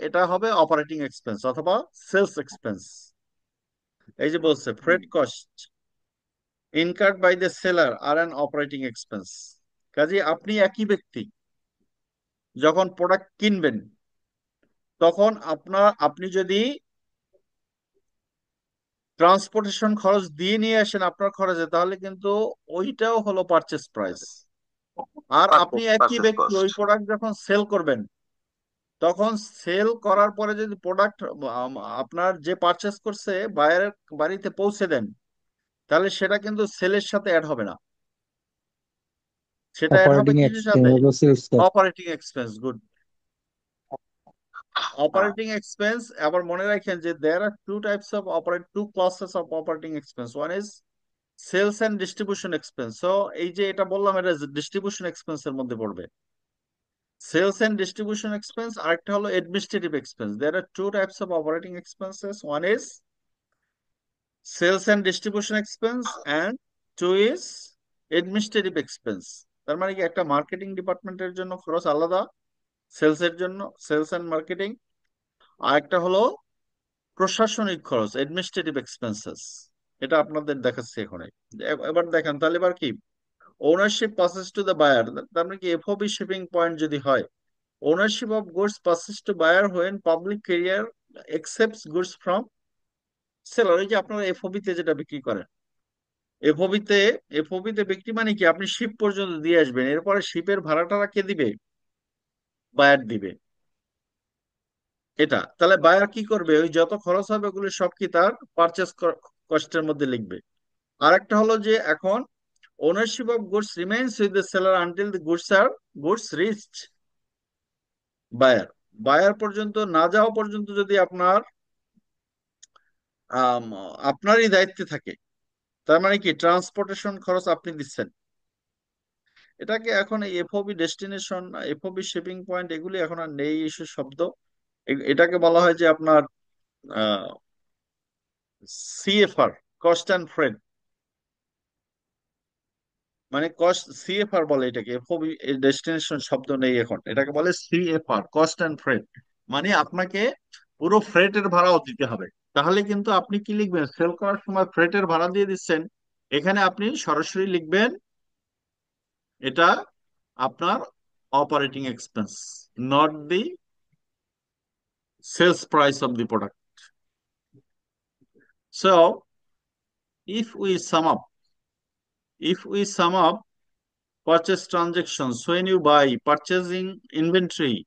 এটা হবে অপারেটিং এক্সপেন্স অথবা সেলস এক্সপেন্স। এই যে বলছে freight cost incurred by the seller আর অ্যান অপারেটিং এক্সপেন্স। কাজে আপনি একই ব্যক্তি যখন প্রোডাক্ট কিনবেন, তখন আপনি যদি ট্রান্সপোর্টেশন খরচ দিয়ে নিয়ে আসেন আপনার খরচে, তাহলে কিন্তু ওইটাও হলো পারচেস প্রাইস। আর আপনি একই পারচেস ব্যক্তি কস্ট। ওই প্রোডাক্ট যখন সেল করবেন, তখন সেল করার পরে যদি প্রোডাক্ট আপনার যে পারচেস করছে বায়ারের বাড়িতে পৌঁছে দেন, তাহলে সেটা কিন্তু সেলের সাথে অ্যাড হবে না, সেটা অ্যাড হবে অপারেটিং কিসের সাথে? এক্সপেন্স হলো sales cost. Operating expense. Good. হ্যাঁ অপারেটিং এক্সপেন্স, আবার মনে রাখেন যে there are two classes of operating expense. One is sales and distribution expense. So এই যে এটা বললাম, এটা ডিস্ট্রিবিউশন এক্সপেন্স এর মধ্যে পড়বে। সেলস এন্ড ডিস্ট্রিবিউশন এক্সপেন্স, আরেকটা হলো administrative expense. There are two types of operating expenses, one is sales and distribution expense and two is administrative expense. তার মানে কি, একটা মার্কেটিং ডিপার্টমেন্টের জন্য খরচ আলাদা, সেলস এর জন্য, সেলস এন্ড মার্কেটিং। আর একটা হলো প্রশাসনিক খরচ, অ্যাডমিনিস্ট্রেটিভ এক্সপেন্সেস। এটা আপনাদের দেখাচ্ছি এখন। এবার দেখেন তাহলে এবার কি, ownership passes to the buyer. তার মানে কি, এফওবি শিপিং পয়েন্ট যদি হয়, ownership of goods passes to buyer when public carrier accepts goods from seller. ওই যে আপনারা এফওবি তে যেটা বিক্রি করেন, এফওবিতে এফওবিতে বিক্রি মানে কি, আপনি শিপ পর্যন্ত দিয়ে আসবেন, এরপরে শিপের ভাড়াটা কে দিবে? বায়ার দিবে। এটা তাহলে বায়ার কি করবে, ওই যত খরচ হবে ওগুলো সব কি তার পারচেস কস্টের মধ্যে লিখবে। আরেকটা হলো যে এখন ownership of goods remains with the seller until the goods reached buyer. Buyer পর্যন্ত না যাওয়া পর্যন্ত যদি আম, আপনারই দায়িত্বে থাকে, তার মানে কি ট্রান্সপোর্টেশন খরচ আপনি দিচ্ছেন। এটাকে এখন এই FOB destination, FOB shipping point, এগুলি এখন আর নেই এইসব শব্দ। এটাকে বলা হয় যে আপনার সিএফআর, কস্ট অ্যান্ড ফ্রেট। মানে কস্ট সিএফআর বলে এটাকে, এফওবি ডেস্টিনেশন শব্দ নেই এখন, এটাকে বলে সিএফআর, কস্ট অ্যান্ড ফ্রেট। মানে আপনাকে পুরো ফ্রেটের ভাড়াও দিতে হবে। তাহলে কিন্তু আপনি কি লিখবেন, সেল করার সময় ফ্রেটের ভাড়া দিয়ে দিচ্ছেন, এখানে আপনি সরাসরি লিখবেন এটা আপনার operating expense, not the sales price of the product. So if we sum up, if we sum up purchase transactions, when you buy purchasing inventory,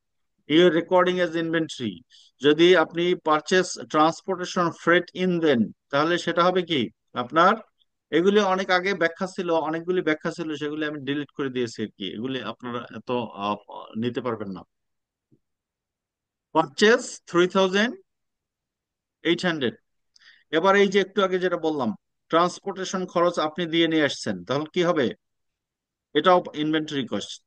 you are recording as inventory. যদি আপনি পারচেস ট্রান্সপোর্টেশন ফ্রেট ইন দেন, তাহলে সেটা হবে কি আপনার, এগুলি অনেক আগে ব্যাখ্যা ছিল, অনেকগুলি ব্যাখ্যা ছিল, সেগুলি আমি ডিলিট করে দিয়েছি আর কি, এগুলি আপনারা এত নিতে পারবেন না। পারচেস 3800। এবার এই যে একটু আগে যেটা বললাম, ট্রান্সপোর্টেশন খরচ আপনি দিয়ে নিয়ে আসছেন, তাহলে কি হবে, এটাও ইনভেন্টরি কস্ট।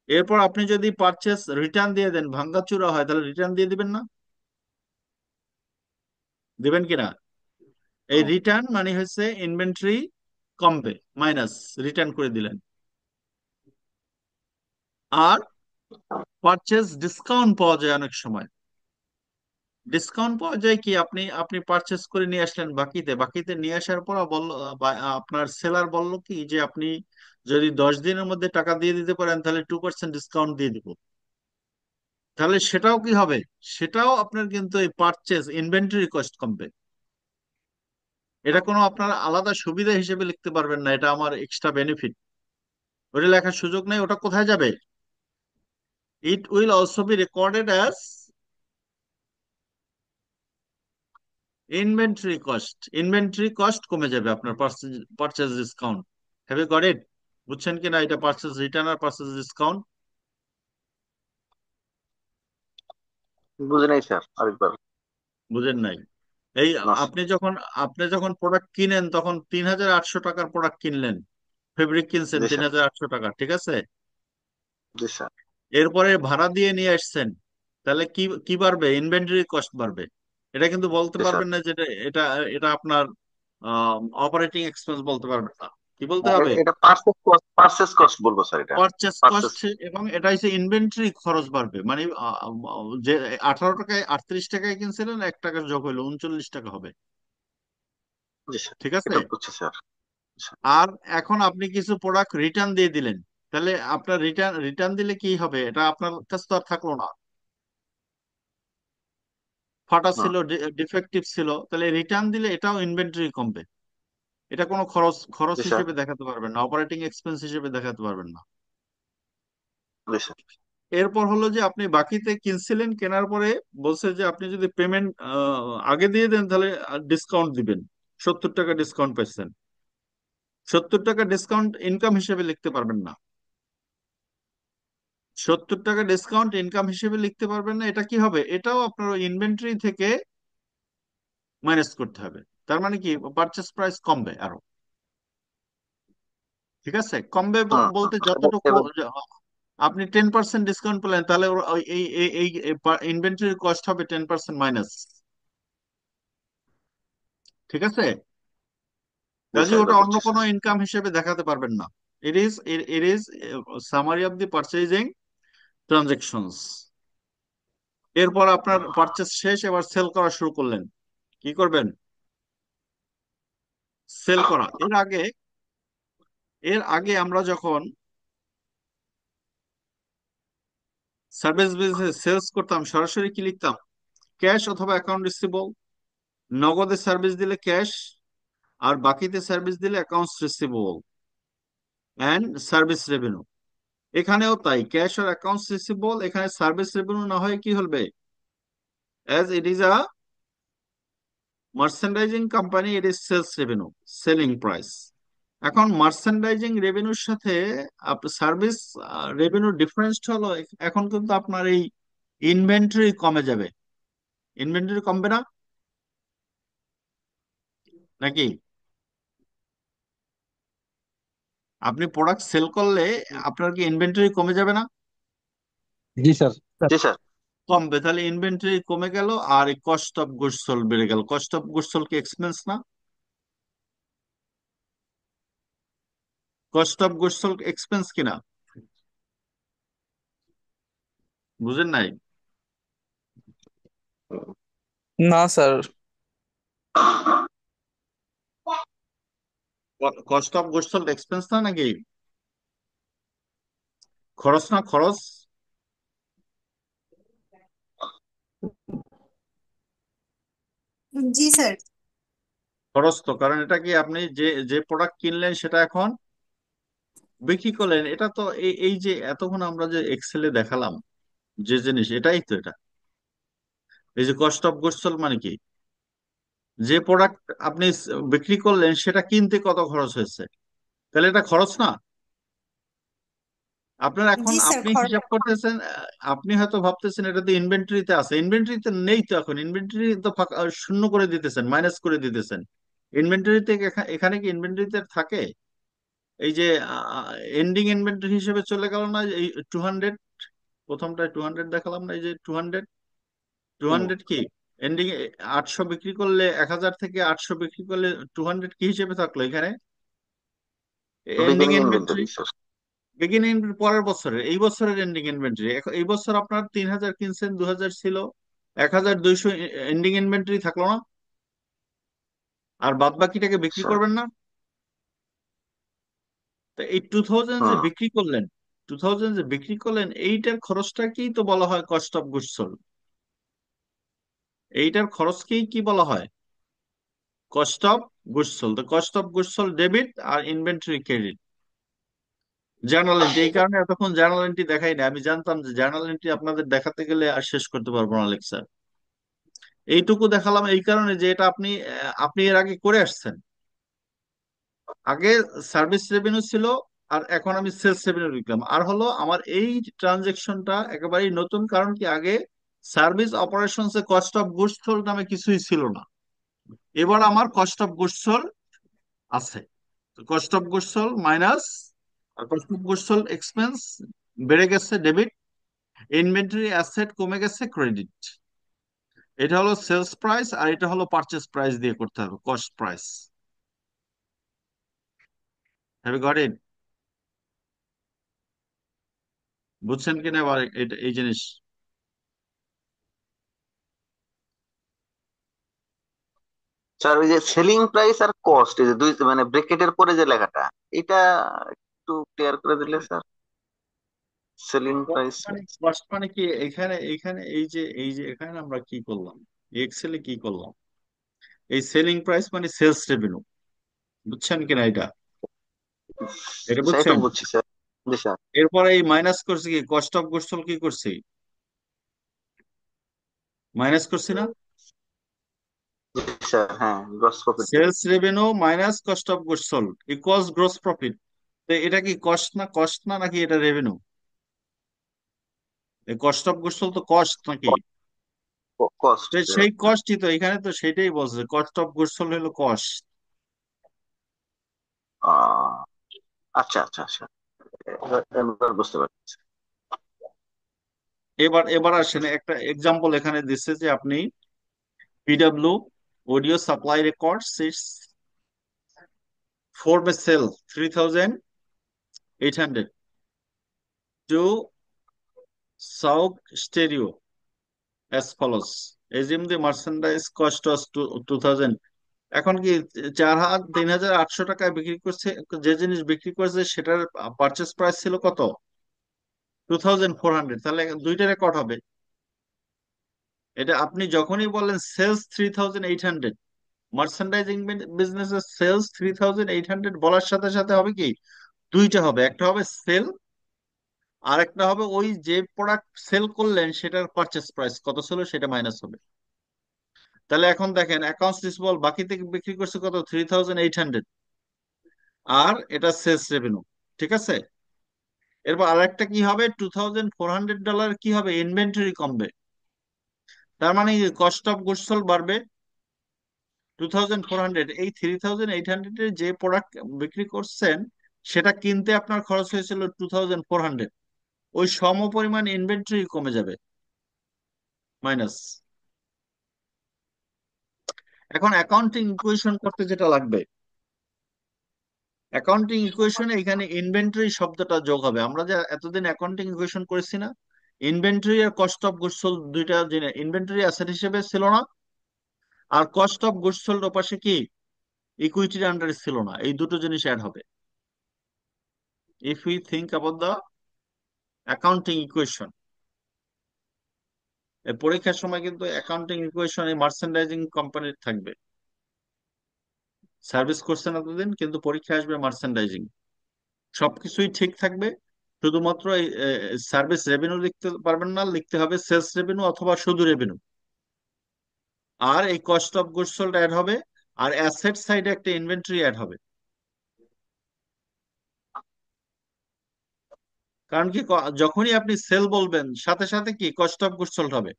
এরপর আপনি যদি পারচেস রিটার্ন দিয়ে দেন, ভাঙ্গাচুরা হয়, তাহলে রিটার্ন দিয়ে দিবেন না? দিবেন কিনা? এই রিটার্ন মানে হচ্ছে ইনভেন্টরি কমবে, মাইনাস, রিটার্ন করে দিলেন। আর পারচেস ডিসকাউন্ট পাওয়া যায় অনেক সময়। ডিসকাউন্ট পাওয়া যায় কি, আপনি আপনি পারচেস করে নিয়ে আসলেন বাকিতে, বাকিতে নিয়ে আসার পর বলল, আপনার সেলার বলল কি যে আপনি যদি 10 দিনের মধ্যে টাকা দিয়ে দিতে পারেন তাহলে 2% ডিসকাউন্ট দিয়ে দিব। তাহলে সেটাও কি হবে, সেটাও আপনার কিন্তু এই পারচেস ইনভেন্টরি কস্ট কমবে। এটা কোনো আপনার আলাদা সুবিধা হিসেবে লিখতে পারবেন না, এটা আমার এক্সট্রা বেনিফিট, ওটা লেখার সুযোগ নেই। ওটা কোথায় যাবে? It will also be recorded as inventory cost. Inventory cost কমে যাবে আপনার purchase discount. Have you got it? বুঝছেন কিনা এটা পারচেজ রিটার্ন আর পারচেজ ডিসকাউন্ট? বুঝে নাই স্যার, আরেকবার। বুঝেন নাই? এই না আপনি যখন প্রোডাক্ট কিনেন, তখন 3800 টাকার প্রোডাক্ট কিনলেন, ফেব্রিক কিনছেন জি তিন স্যার। হাজার আটশো টাকা ঠিক আছে? জি স্যার। এরপরে ভাড়া দিয়ে নিয়ে আসছেন, তাহলে কি কি বাড়বে? ইনভেন্টরি কস্ট বাড়বে। এটা কিন্তু বলতে জি স্যার। পারবেন না যে এটা এটা আপনার অপারেটিং এক্সপেন্স বলতে পারবেন না। কি বলতে হবে? এটা পার্সেস কস্ট বলবো স্যার, এটা পারচেস পার্সেস। কস্ট। এবং এটা হচ্ছে ইনভেন্টরি খরচ বাড়বে, মানে যে 18 টাকায় 38 টাকায় কিনছিলেন, 1 টাকা যোগ হইলো 39 টাকা হবে। জি স্যার, ঠিক আছে? এটা বুঝছি স্যার। আর এখন আপনি কিছু প্রোডাক্ট রিটার্ন দিয়ে দিলেন, তাহলে আপনার রিটার্ন রিটার্ন দিলে কি হবে, এটা আপনার কাছে তো আর থাকলো না, ফাটা হুম। ছিল, ডিফেক্টিভ ছিল, তাহলে রিটার্ন দিলে এটাও ইনভেন্টরি কমবে। এটা কোনো খরচ খরচ জি স্যার। হিসেবে দেখাতে পারবেন না, অপারেটিং এক্সপেন্স হিসেবে দেখাতে পারবেন না। জি স্যার। এরপর হলো যে আপনি বাকিতে কিনছিলেন, কেনার পরে বলছে যে আপনি যদি পেমেন্ট আগে দিয়ে দেন তাহলে ডিসকাউন্ট দিবেন, 70 টাকা ডিসকাউন্ট পাইছেন। 70 টাকা ডিসকাউন্ট ইনকাম হিসেবে লিখতে পারবেন না। 70 টাকা ডিসকাউন্ট ইনকাম হিসেবে লিখতে পারবেন না। এটা কি হবে, এটাও আপনার ইনভেন্টরি থেকে মাইনাস করতে হবে। তার মানে কি, পারচেস প্রাইস কমবে আরো। ঠিক আছে? কমবে হুম। বলতে এবার যতটুকু, এবার আপনি 10% ডিসকাউন্ট পেলেন, তাহলে এই ইনভেন্টরি কস্ট হবে 10% মাইনাস। ঠিক আছে? জি কাজে স্যার, ওটা এবার অন্য বুঝছি কোনো স্যার। ইনকাম হিসেবে দেখাতে পারবেন না। It is summary of the purchasing transactions. এরপর আপনার পারচেজ শেষ, এবার সেল করা শুরু করলেন। কি করবেন? সেল করা। এর আগে আমরা যখন সার্ভিস বিজনেস সেলস করতাম, সরাসরি কি লিখতাম, ক্যাশ অথবা অ্যাকাউন্ট রিসিভেবল। নগদে সার্ভিস দিলে ক্যাশ, আর বাকিতে সার্ভিস দিলে accounts receivable and service revenue. এখানেও তাই, ক্যাশ আর অ্যাকাউন্টস রিসিভেবল, এখানে সার্ভিস রেভিনিউ না হয় কি হবে, as it is a merchandising company it is sales revenue, selling price. এখন মার্চেন্ডাইজিং রেভিনিউর সাথে সার্ভিস রেভিনিউ ডিফারেন্স হলো, এখন কিন্তু আপনার এই ইনভেন্টরি কমে যাবে। ইনভেন্টরি কমবে না নাকি? আপনি প্রোডাক্ট সেল করলে আপনার কি ইনভেন্টরি কমে যাবে না? জি স্যার। জি স্যার। কমবে, তাহলে ইনভেন্টরি কমে গেল আর কস্ট অফ গুডস সোল্ড বেড়ে গেল। কস্ট অফ গুডস সোল্ড কি এক্সপেন্স না? Cost of goods sold expense কিনা? বুঝেন নাই? না sir. Cost of goods sold expense না নাকি? খরচ না, খরচ। জি স্যার। খরচ তো, কারণ এটা কি আপনি যে যে প্রোডাক্ট কিনলেন সেটা এখন বিক্রি করলেন। এটা তো এই যে এতক্ষণ আমরা যে এক্সেলে দেখালাম যে জিনিস, এটাই তো এটা। এই যে কস্ট অফ গুডস সোল্ড মানে কি, যে প্রোডাক্ট আপনি বিক্রি করলেন সেটা কিনতে কত খরচ হয়েছে, তাহলে এটা খরচ না? আপনার এখন জি স্যার, আপনি খরচ। হিসাব করতেছেন, আপনি হয়তো ভাবতেছেন এটা তো ইনভেন্টরিতে আছে, ইনভেন্টরিতে নেই তো। এখন ইনভেন্টরি তো শূন্য করে দিতেছেন, মাইনাস করে দিতেছেন। ইনভেন্টরিতে এখানে কি ইনভেন্টরিতে থাকে? এই যে এন্ডিং ইনভেন্টরি হিসেবে চলে গেল না এই 200, প্রথমটায় 200 দেখালাম না, এই যে 200, 200 কি এন্ডিং, 800 বিক্রি করলে, 1000 থেকে 800 বিক্রি করলে 200 কি হিসেবে থাকলো এখানে? Ending beginning inventory. Inventory sir. Beginning পরের বছরের, এই বছরের এন্ডিং ইনভেন্টরি। এই বছর আপনার 3000 কিনছেন, 2000 ছিল, 1200 এন্ডিং ইনভেন্টরি থাকলো না? আর বাদ বাকিটাকে বিক্রি স্যার। করবেন না? তো এই 2000 যে হুম। বিক্রি করলেন, 2000 যে বিক্রি করলেন, এইটার খরচটাকেই তো বলা হয় কস্ট অফ গুডস সোল্ড। এইটার খরচকেই কি বলা হয়? Cost of goods sold. তো cost of goods sold debit আর ইনভেন্টরি ক্রেডিট। জার্নাল এন্ট্রি, এই কারণে এতক্ষণ জার্নাল এন্ট্রি দেখাই না। আমি জানতাম যে জার্নাল এন্ট্রি আপনাদের দেখাতে গেলে আর শেষ করতে পারবো না লেকচার। এইটুকু দেখালাম এই কারণে যে এটা আপনি আপনি এর আগে করে আসছেন। আগে সার্ভিস রেভিনিউ ছিল, আর এখন আমি সেলস রেভিনিউ লিখলাম। আর হলো আমার এই ট্রানজেকশনটা একেবারেই নতুন, কারণ কি আগে service operations A cost of goods sold নামে কিছুই ছিল না। এবার আমার কস্ট অফ গুডস সোল্ড আছে। Cost of goods sold minus cost of goods sold expense বেড়ে গেছে, ডেবিট। ইনভেন্টরি অ্যাসেট কমে গেছে, ক্রেডিট। এটা হলো সেলস প্রাইস, আর এটা হলো পারচেস প্রাইস দিয়ে করতে হবে, cost price. Have you got it? বুঝছেন কিনা এবার এই জিনিস? স্যার ওই যে সেলিং প্রাইস আর কস্ট, এই যে দুই মানে ব্রেকেটের পরে যে লেখাটা, এটা একটু ক্লিয়ার করে দিলে স্যার। Selling price. কস্ট মানে কি, এখানে এখানে এই যে এখানে আমরা কি করলাম, এক্সেলে কি করলাম, এই সেলিং প্রাইস মানে সেলস রেভিনিউ। বুঝছেন কিনা এটা? এটা বুঝছেন? সেটুকু বুঝছি স্যার। জি স্যার। এরপরে এই মাইনাস করছি কি, কস্ট অফ গুডস সোল্ড কি করছি, মাইনাস করছি না? জি স্যার, হ্যাঁ, গ্রস প্রফিট থেকে। Sales revenue minus cost of goods sold equals gross profit. তো এটা কি কস্ট না, কস্ট না নাকি এটা রেভিনিউ? এই কস্ট অফ গুডস সোল্ড তো কস্ট নাকি? কস্ট। সেই কস্টই তো, এখানে তো সেটাই বলছে, কস্ট অফ গুডস সোল্ড হলো কস্ট। আচ্ছা আচ্ছা আচ্ছা, এবার বুঝতে পারছি। এবার এবার আসেন, একটা এক্সাম্পল এখানে দিচ্ছে যে আপনি PW audio supply record sits for May sale 3800 to Sauk Stereo as follows. Assume the merchandise cost was 2000। এখন কি 3800 টাকায় বিক্রি করছে, যে জিনিস বিক্রি করছে সেটার পারচেস প্রাইস ছিল কত? 2400। তাহলে দুইটা রেকর্ড হবে। এটা আপনি যখনই বললেন সেলস 3800, মার্চেন্ডাইজিং বিজনেসের সেলস 3800 বলার সাথে সাথে হবে কি, দুইটা হবে, একটা হবে সেল, আর একটা হবে ওই যে প্রোডাক্ট সেল করলেন সেটার পারচেস প্রাইস কত ছিল সেটা মাইনাস হবে। তাহলে এখন দেখেন অ্যাকাউন্টস রিসিভেবল বাকি থেকে বিক্রি করছে কত, 3800, আর এটা সেলস রেভিনিউ, ঠিক আছে। এরপর আরেকটা কি হবে, $2400 কি হবে, ইনভেন্টরি কমবে। তার মানে কস্ট অফ গুডস সোল্ড বাড়বে 2400। এই 3800 এর যে প্রোডাক্ট বিক্রি করছেন সেটা কিনতে আপনার খরচ হয়েছিল 2400, ওই সম পরিমাণ ইনভেন্টরি কমে যাবে, মাইনাস। এখন অ্যাকাউন্টিং ইকুয়েশন করতে যেটা লাগবে, অ্যাকাউন্টিং ইকুয়েশনে এখানে ইনভেন্টরি শব্দটা যোগ হবে। আমরা যে এতদিন অ্যাকাউন্টিং ইকুয়েশন করেছি না, ইনভেন্টরি আর কস্ট অফ গুডস সোল্ড দুইটা জিনিস, ইনভেন্টরি অ্যাসেট হিসেবে ছিল না, আর কস্ট অফ গুডস সোল্ড ওপাশে কি ইকুইটির আন্ডারে ছিল না, এই দুটো জিনিস অ্যাড হবে। If we think about the accounting equation, পরীক্ষার সময় কিন্তু অ্যাকাউন্টিং ইকুয়েশন এই মার্চেন্ডাইজিং কোম্পানির থাকবে। সার্ভিস করছেন এতদিন, কিন্তু পরীক্ষা আসবে মার্চেন্ডাইজিং, সবকিছুই ঠিক থাকবে, শুধুমাত্র এই সার্ভিস রেভিনিউ লিখতে পারবেন না, লিখতে হবে সেলস রেভিনিউ অথবা শুধু রেভিনিউ। আর এই cost of goods sold add হবে, আর অ্যাসেট সাইডে একটা ইনভেন্টরি অ্যাড হবে। কারণ কি, যখনই আপনি সেল বলবেন সাথে সাথে কি কস্ট অফ গুডস সোল্ড হবে,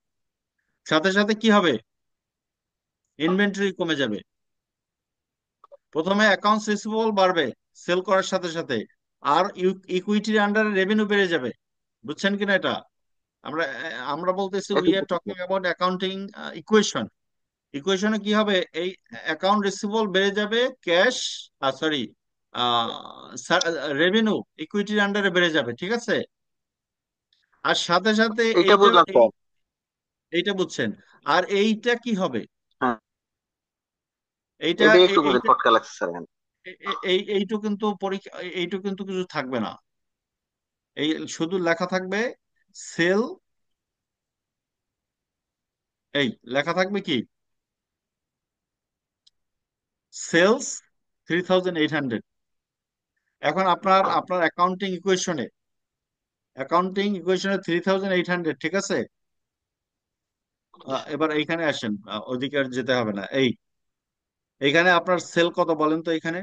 সাথে সাথে কি হবে, ইনভেন্টরি কমে যাবে। প্রথমে অ্যাকাউন্টস রিসিভেবল বাড়বে সেল করার সাথে সাথে, আর ইকুইটির আন্ডারে রেভিনিউ বেড়ে যাবে। বুঝছেন কিনা এটা? আমরা আমরা বলতেছি we are talking about accounting equation. ইকুয়েশনে কি হবে, এই অ্যাকাউন্ট রিসিভেবল বেড়ে যাবে, ক্যাশ সরি রেভিনিউ ইকুইটির আন্ডারে বেড়ে যাবে, ঠিক আছে। আর সাথে সাথে এটা বুঝলাম স্যার। এইটা বুঝছেন। আর এইটা কি হবে, হ্যাঁ, এইটা এটাই একটু বুঝে এইটা খটকা লাগছে স্যার। এইটু কিন্তু পরীক্ষা, এইটু কিন্তু কিছু থাকবে না, এই শুধু লেখা থাকবে সেল, এই লেখা থাকবে কি সেলস 3800। এখন আপনার আপনার অ্যাকাউন্টিং ইকুয়েশনে 3800, ঠিক আছে। এবার এইখানে আসেন, ওদিকে আর যেতে হবে না। এইখানে আপনার সেল কত বলেন তো, এখানে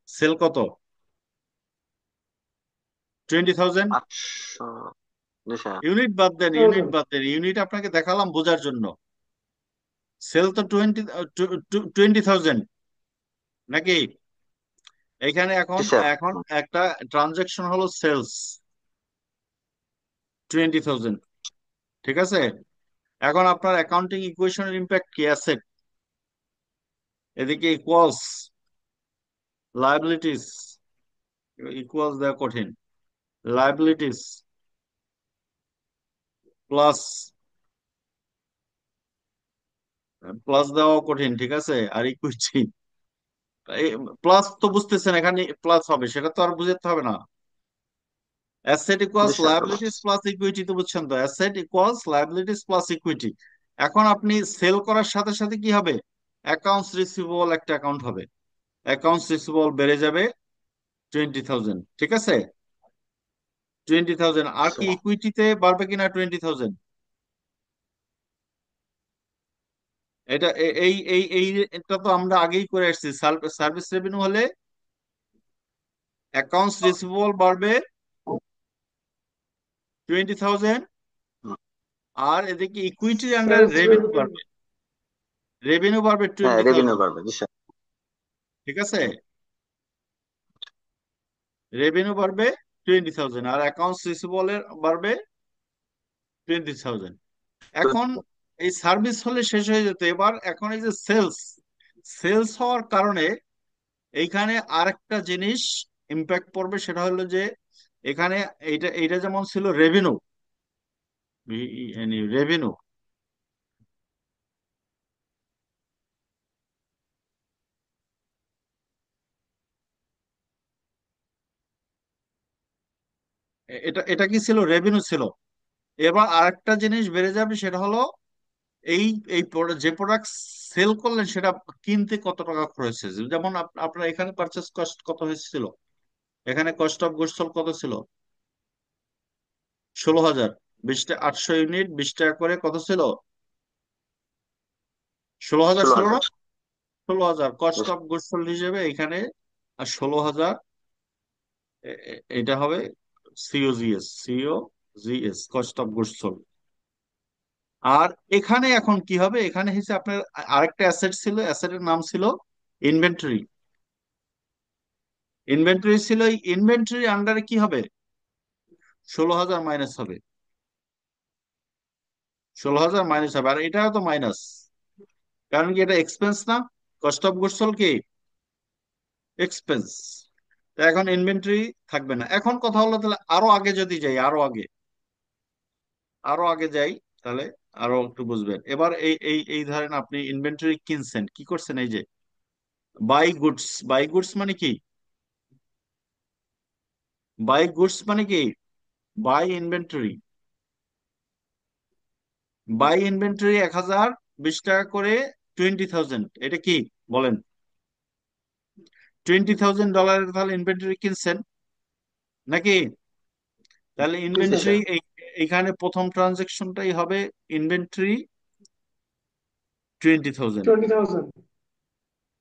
সেল কত, 20,000। 800। জি স্যার। ইউনিট বাদ দেন, ইউনিট 2000। বাদ দেন, ইউনিট আপনাকে দেখালাম বোঝার জন্য। সেল তো 20,000 নাকি। এখানে এখন জি স্যার। এখন একটা ট্রানজাকশন হলো সেলস 20,000, ঠিক আছে। এখন আপনার অ্যাকাউন্টিং ইকুয়েশনের ইম্প্যাক্ট কি, অ্যাসেট, এদিকে ইকুয়ালস লায়াবিলিটিস, ইকুয়ালস দেওয়া কঠিন, লায়াবিলিটিস প্লাস, প্লাস দেওয়া কঠিন, ঠিক আছে, আর ইকুইটি প্লাস তো বুঝতেছেন, এখানে প্লাস হবে, সেটা তো আর বুঝতে হবে না। অ্যাসেট জি equals sir liabilities plus equity, তো বুঝছেন তো, asset equals liabilities plus equity. এখন আপনি সেল করার সাথে সাথে কি হবে, অ্যাকাউন্টস রিসিভেবল একটা অ্যাকাউন্ট হবে, অ্যাকাউন্টস রিসিভেবল বেড়ে যাবে 20,000, ঠিক আছে। 20,000, আর কি স্যার। ইকুইটিতে বাড়বে কিনা 20,000, এটা এটা তো আমরা আগেই করে আসছি। সার্ভিস রেভিনিউ হলে অ্যাকাউন্টস রিসিভেবল বাড়বে 20,000, আর এদিকে ইকুইটির আন্ডারে সেলস রেভিনিউ রেভিনিউ। বাড়বে, রেভিনিউ বাড়বে হ্যাঁ, টোয়েন্টি রেভিনিউ থাউজেন্ড বাড়বে। জি স্যার। ঠিক আছে। রেভিনিউ বাড়বে 20,000, আর অ্যাকাউন্টস রিসিভেবলের বাড়বে 20,000। এখন এই সার্ভিস হলে শেষ হয়ে যেত, এবার এখন এই যে সেলস, সেলস হওয়ার কারণে এইখানে আরেকটা জিনিস ইম্প্যাক্ট পড়বে, সেটা হলো যে এখানে এইটা এইটা যেমন ছিল রেভিনিউ, রেভিনিউ, এটা এটা কি ছিল, রেভিনিউ ছিল। এবার আরেকটা জিনিস বেড়ে যাবে, সেটা হলো এই এই যে প্রোডাক্ট সেল করলেন সেটা কিনতে কত টাকা খরচ হয়েছে। যেমন আপনার এখানে পারচেস কস্ট কত হয়েছিল, এখানে কস্ট অফ গুডস সোল্ড কত ছিল, 16,000। 800 ইউনিট 20 টাকা করে কত ছিল, 16,000 ষোলো ছিল না? হাজার 16,000 কস্ট অফ গুডস সোল্ড হিসেবে এখানে। আর 16,000 এটা হবে C O G S cost of goods sold. আর এখানে এখন কি হবে, এখানে হচ্ছে আপনার আরেকটা অ্যাসেট ছিল, অ্যাসেটের নাম ছিল ইনভেন্টরি। ইনভেন্টরি ছিল, এই ইনভেন্টরি আন্ডারে কি হবে, 16,000 মাইনাস হবে, 16,000 মাইনাস হবে। আর এটাও তো মাইনাস, কারণ কি এটা এক্সপেন্স না, কস্ট অফ গুডস সোল্ড কি এক্সপেন্স। এখন ইনভেন্টরি থাকবে না। এখন কথা হলো তাহলে আরো আগে যদি যাই, আরো আগে যাই, তাহলে আরো একটু বুঝবেন। এবার এই ধরেন আপনি ইনভেন্টরি কিনছেন, কি করছেন, এই যে বাই গুডস মানে কি, বাই গুডস মানে কি, বাই ইনভেন্টরি। বাই ইনভেন্টরি 1,000, 20 টাকা করে 20,000, এটা কি বলেন, $20,000 তাহলে ইনভেন্টরি কিনছেন নাকি? তাহলে জি ইনভেন্টরি স্যার। এইখানে প্রথম ট্রানজেকশনটাই হবে ইনভেন্টরি 20,000। 20,000।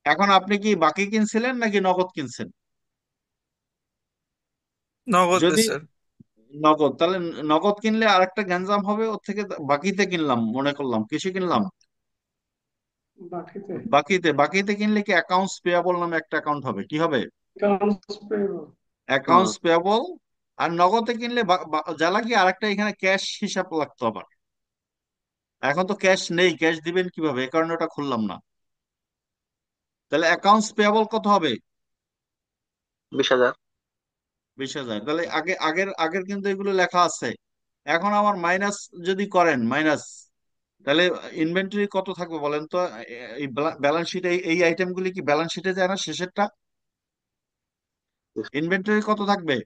এখন আপনি কি বাকি কিনছিলেন নাকি নগদ কিনছেন? নগদ যদি স্যার। নগদ, তাহলে নগদ কিনলে আরেকটা গ্যাঞ্জাম হবে ওর থেকে। বাকিতে কিনলাম, মনে করলাম কিছু কিনলাম, বাকিতে বাকিতে কিনলে কি অ্যাকাউন্টস পেয়াবল নামে একটা অ্যাকাউন্ট হবে, কি হবে, অ্যাকাউন্টস পেয়েবল। হুম। Accounts payable. আর নগদে কিনলে জ্বালা কি আরেকটা এখানে ক্যাশ হিসাব লাগতো আবার। এখন তো ক্যাশ নেই, ক্যাশ দিবেন কিভাবে, এই কারণে ওটা খুললাম না। তাহলে অ্যাকাউন্টস পেয়াবল কত হবে, 20,000। 20,000। তাহলে আগের আগের কিন্তু এগুলো লেখা আছে। এখন আমার মাইনাস যদি করেন, মাইনাস, তাহলে ইনভেন্টরি কত থাকবে বলেন তো। এই ব্যালেন্স শিটে এই আইটেমগুলি কি ব্যালেন্স শিটে যায় না শেষেরটা, ইনভেন্টরি কত থাকবে,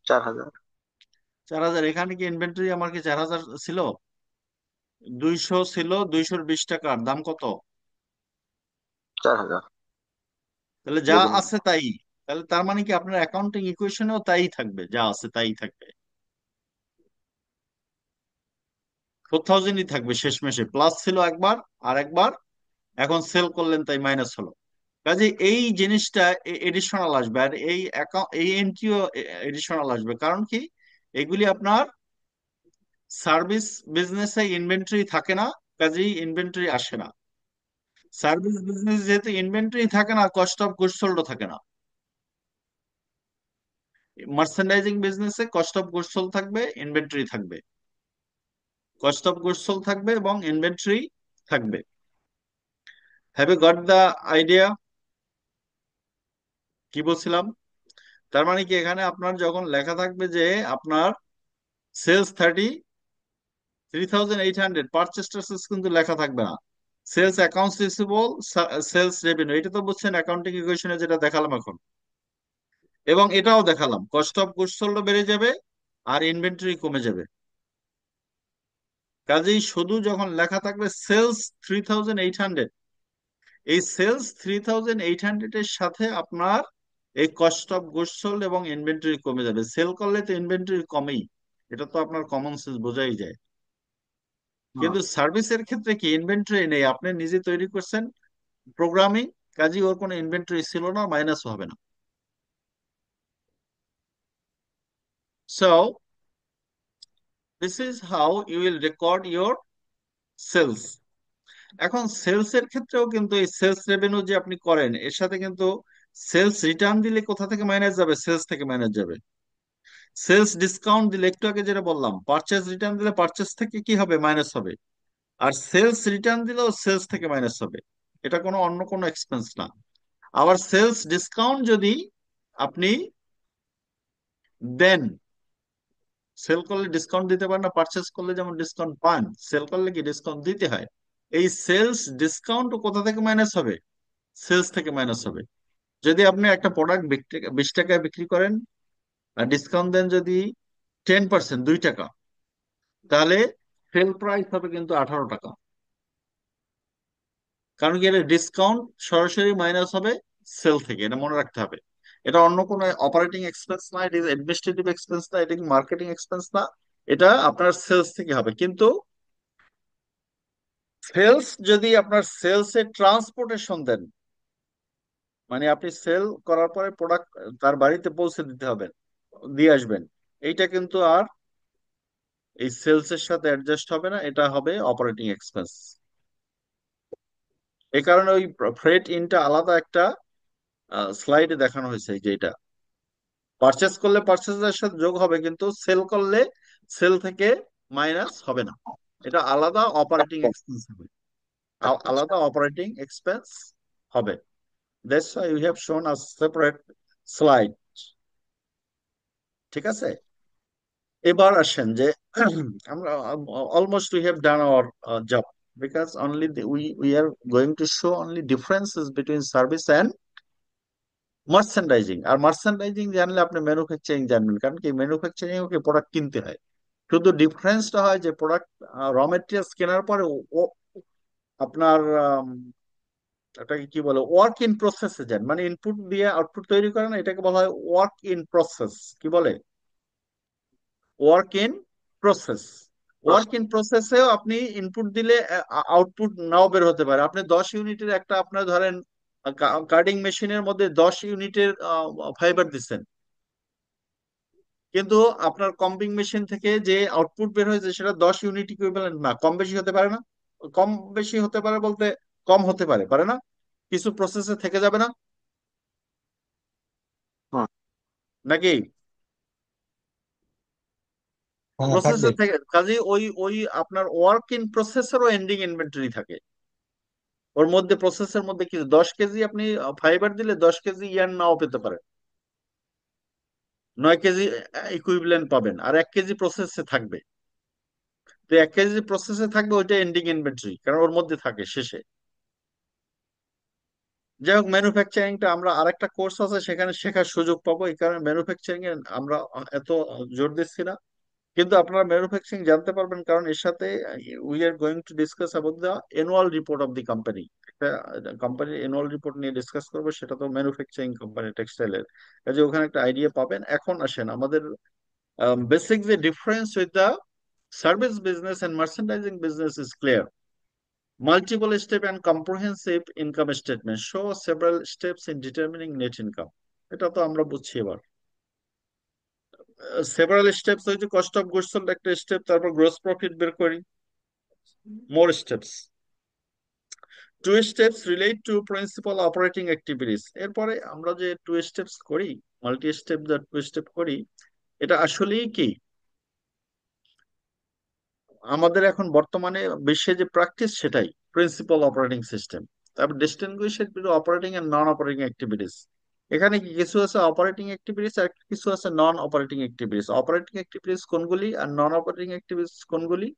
4,000। 4,000। এখানে কি ইনভেন্টরি আমার কি 4,000 ছিল, 200 ছিল, 220 টাকার দাম কত, 4,000। তাহলে যা বিগিনিং। আছে তাই। তাহলে তার মানে কি আপনার অ্যাকাউন্টিং ইকুয়েশনেও তাই থাকবে, যা আছে তাই থাকবে, 4,000ই থাকবে শেষ মেশে। প্লাস ছিল একবার, আর একবার এখন সেল করলেন তাই মাইনাস হলো। কাজে এই জিনিসটা এডিশনাল আসবে, আর এই এন্ট্রিও এডিশনাল আসবে। কারণ কি, এগুলি আপনার সার্ভিস বিজনেসে ইনভেন্টরি থাকে না, কাজেই ইনভেন্টরি আসে না। সার্ভিস বিজনেস যেহেতু ইনভেন্টরি থাকে না, কস্ট অফ গুডস সোল্ডও থাকে না। মার্চেন্ডাইজিং বিজনেসে কস্ট অফ গুডস সোল্ড থাকবে, ইনভেন্টরি থাকবে, কস্ট অফ গুডস সোল্ড থাকবে এবং ইনভেন্টরি থাকবে। Have you got the idea কি বলছিলাম? তার মানে কি, এখানে আপনার যখন লেখা থাকবে যে আপনার সেলস 33,800, পারচেস টার্চেস কিন্তু লেখা থাকবে না, sales accounts receivable, sales revenue, এটা তো বুঝছেন অ্যাকাউন্টিং ইকুয়েশনে যেটা দেখালাম এখন। এবং এটাও দেখালাম, কস্ট অফ গুডস সোল্ড বেড়ে যাবে আর ইনভেন্টরি কমে যাবে। কাজেই শুধু যখন লেখা থাকবে সেলস 3,800, এই সেলস 3,800 এর সাথে আপনার এই কস্ট অফ গুডস সোল্ড এবং ইনভেন্টরি কমে যাবে। সেল করলে তো ইনভেন্টরি কমেই, এটা তো আপনার কমন সেন্স বোঝাই যায়। হুম। কিন্তু সার্ভিসের ক্ষেত্রে কি ইনভেন্টরি নেই, আপনি নিজে তৈরি করছেন প্রোগ্রামিং, কাজেই ওর কোনো ইনভেন্টরি ছিল না, মাইনাস হবে না। So this is how you will record your sales. এখন সেলস এর ক্ষেত্রেও কিন্তু এই সেলস রেভিনিউ যে আপনি করেন, এর সাথে কিন্তু সেলস রিটার্ন দিলে কোথা থেকে মাইনাস যাবে, সেলস থেকে মাইনাস যাবে। সেলস ডিসকাউন্ট দিলে, একটু আগে যেটা বললাম, পারচেজ রিটার্ন দিলে পারচেজ থেকে কি হবে, মাইনাস হবে। আর সেলস রিটার্ন দিলেও সেলস থেকে মাইনাস হবে। এটা কোনো অন্য কোনো এক্সপেন্স না। আবার সেলস ডিসকাউন্ট যদি আপনি দেন, সেল করলে ডিসকাউন্ট দিতে পারেন না, পারচেস করলে যেমন ডিসকাউন্ট পান, সেল করলে কি ডিসকাউন্ট দিতে হয়। এই সেলস ডিসকাউন্ট কোথা থেকে মাইনাস হবে, সেলস থেকে মাইনাস হবে। যদি আপনি একটা প্রোডাক্ট 20 টাকায় বিক্রি করেন আর ডিসকাউন্ট দেন যদি 10%, 2 টাকা, তাহলে সেল প্রাইস হবে কিন্তু 18 টাকা। কারণ কি, এটা ডিসকাউন্ট সরাসরি মাইনাস হবে সেল থেকে, এটা মনে রাখতে হবে। এটা অন্য কোনো অপারেটিং এক্সপেন্স না, এটা অ্যাডমিনিস্ট্রেটিভ এক্সপেন্স না, এটা মার্কেটিং এক্সপেন্স না, এটা আপনার সেলস থেকে হবে। কিন্তু সেলস যদি আপনার সেলস এর ট্রান্সপোর্টেশন দেন, মানে আপনি সেল করার পরে প্রোডাক্ট তার বাড়িতে পৌঁছে দিতে হবে, দিয়ে আসবেন, এইটা কিন্তু আর এই সেলস এর সাথে অ্যাডজাস্ট হবে না, এটা হবে অপারেটিং এক্সপেন্স। এই কারণে ওই ফ্রেট ইনটা আলাদা একটা স্লাইডে দেখানো হয়েছে যে এটা পারচেস করলে পারচেসের সাথে যোগ হবে, কিন্তু সেল করলে সেল থেকে মাইনাস হবে না, এটা আলাদা অপারেটিং এক্সপেন্স হবে, আচ্ছা আচ্ছা। আলাদা অপারেটিং এক্সপেন্স হবে। দ্যাটস হোয়াই উই হ্যাভ শোন আ সেপারেট স্লাইড। ঠিক আছে, এবার আসেন যে আমরা almost we have done our job, because only we are going to show only differences between service and merchandising. আর মার্চেন্ডাইজিং জানলে আপনি ম্যানুফ্যাকচারিং জানবেন, কারণ কি ম্যানুফ্যাকচারিং ওকে প্রোডাক্ট কিনতে হয়। শুধু ডিফারেন্সটা হয় যে প্রোডাক্ট র মেটেরিয়ালস কেনার পরে আপনার এটাকে কি বলে, ওয়ার্ক ইন প্রসেসে যান, মানে ইনপুট দিয়ে আউটপুট তৈরি করে না, এটাকে বলা হয় ওয়ার্ক ইন প্রসেস। কি বলে? Work in process. Work in প্রসেসেও আপনি ইনপুট দিলে আউটপুট নাও বের হতে পারে। আপনি 10 ইউনিটের একটা, আপনার ধরেন কাটিং মেশিনের মধ্যে 10 ইউনিটের ফাইবার দিচ্ছেন, কিন্তু আপনার কম্বিং মেশিন থেকে যে আউটপুট বের হয়েছে সেটা 10 ইউনিট ইকুইভ্যালেন্ট না, কম বেশি হতে পারে না? কম বেশি হতে পারে বলতে কম হতে পারে, পারে না? কিছু প্রসেসে থেকে যাবে না হুম। নাকি? হ্যাঁ, থাকবে। প্রসেসে থেকে কাজে ওই ওই আপনার ওয়ার্ক ইন প্রসেসেরও এন্ডিং ইনভেন্টরি থাকে। ওর মধ্যে প্রসেসের মধ্যে কিছু 10 কেজি আপনি ফাইবার দিলে 10 কেজি ইয়ান নাও পেতে পারেন, 9 কেজি ইকুইভ্যালেন্ট পাবেন, আর 1 কেজি প্রসেসে থাকবে। তো 1 কেজি প্রসেসে থাকবে, ওইটা এন্ডিং ইনভেন্টরি, কারণ ওর মধ্যে থাকে শেষে। যাই হোক, ম্যানুফ্যাকচারিংটা আমরা আরেকটা কোর্স আছে সেখানে শেখার সুযোগ পাবো, এই কারণে ম্যানুফ্যাকচারিং এ আমরা এত জোর দিচ্ছি না। কিন্তু আপনারা ম্যানুফ্যাকচারিং জানতে পারবেন, কারণ এর সাথে we are going to discuss about the annual report of the company. একটা কোম্পানির অ্যানুয়াল রিপোর্ট নিয়ে ডিসকাস করবো, সেটা তো ম্যানুফ্যাকচারিং কোম্পানি টেক্সটাইলের, কাজে ওখানে একটা আইডিয়া পাবেন। এখন আসেন আমাদের বেসিক যে difference with the service business and merchandising business is clear. Multiple step and comprehensive income statement show several steps in determining net income. এটা তো আমরা বুঝছি এবার। সেভারাল স্টেপস হচ্ছে কস্ট অফ গুডস সোল্ড একটা স্টেপ, তারপর gross profit বের করি, more steps. Two steps relate to principal operating activities. এরপরে আমরা যে টু স্টেপস করি, মাল্টি স্টেপ যা টু স্টেপ করি, এটা আসলেই কি আমাদের এখন বর্তমানে বিশ্বে যে প্র্যাকটিস, সেটাই প্রিন্সিপাল অপারেটিং সিস্টেম। তারপর distinguish between operating and non operating activities. এখানে কি কিছু আছে অপারেটিং অ্যাক্টিভিটিস আর কিছু আছে non operating activities. Operating activities কোনগুলি আর নন অপারেটিং অ্যাক্টিভিটিস কোনগুলি?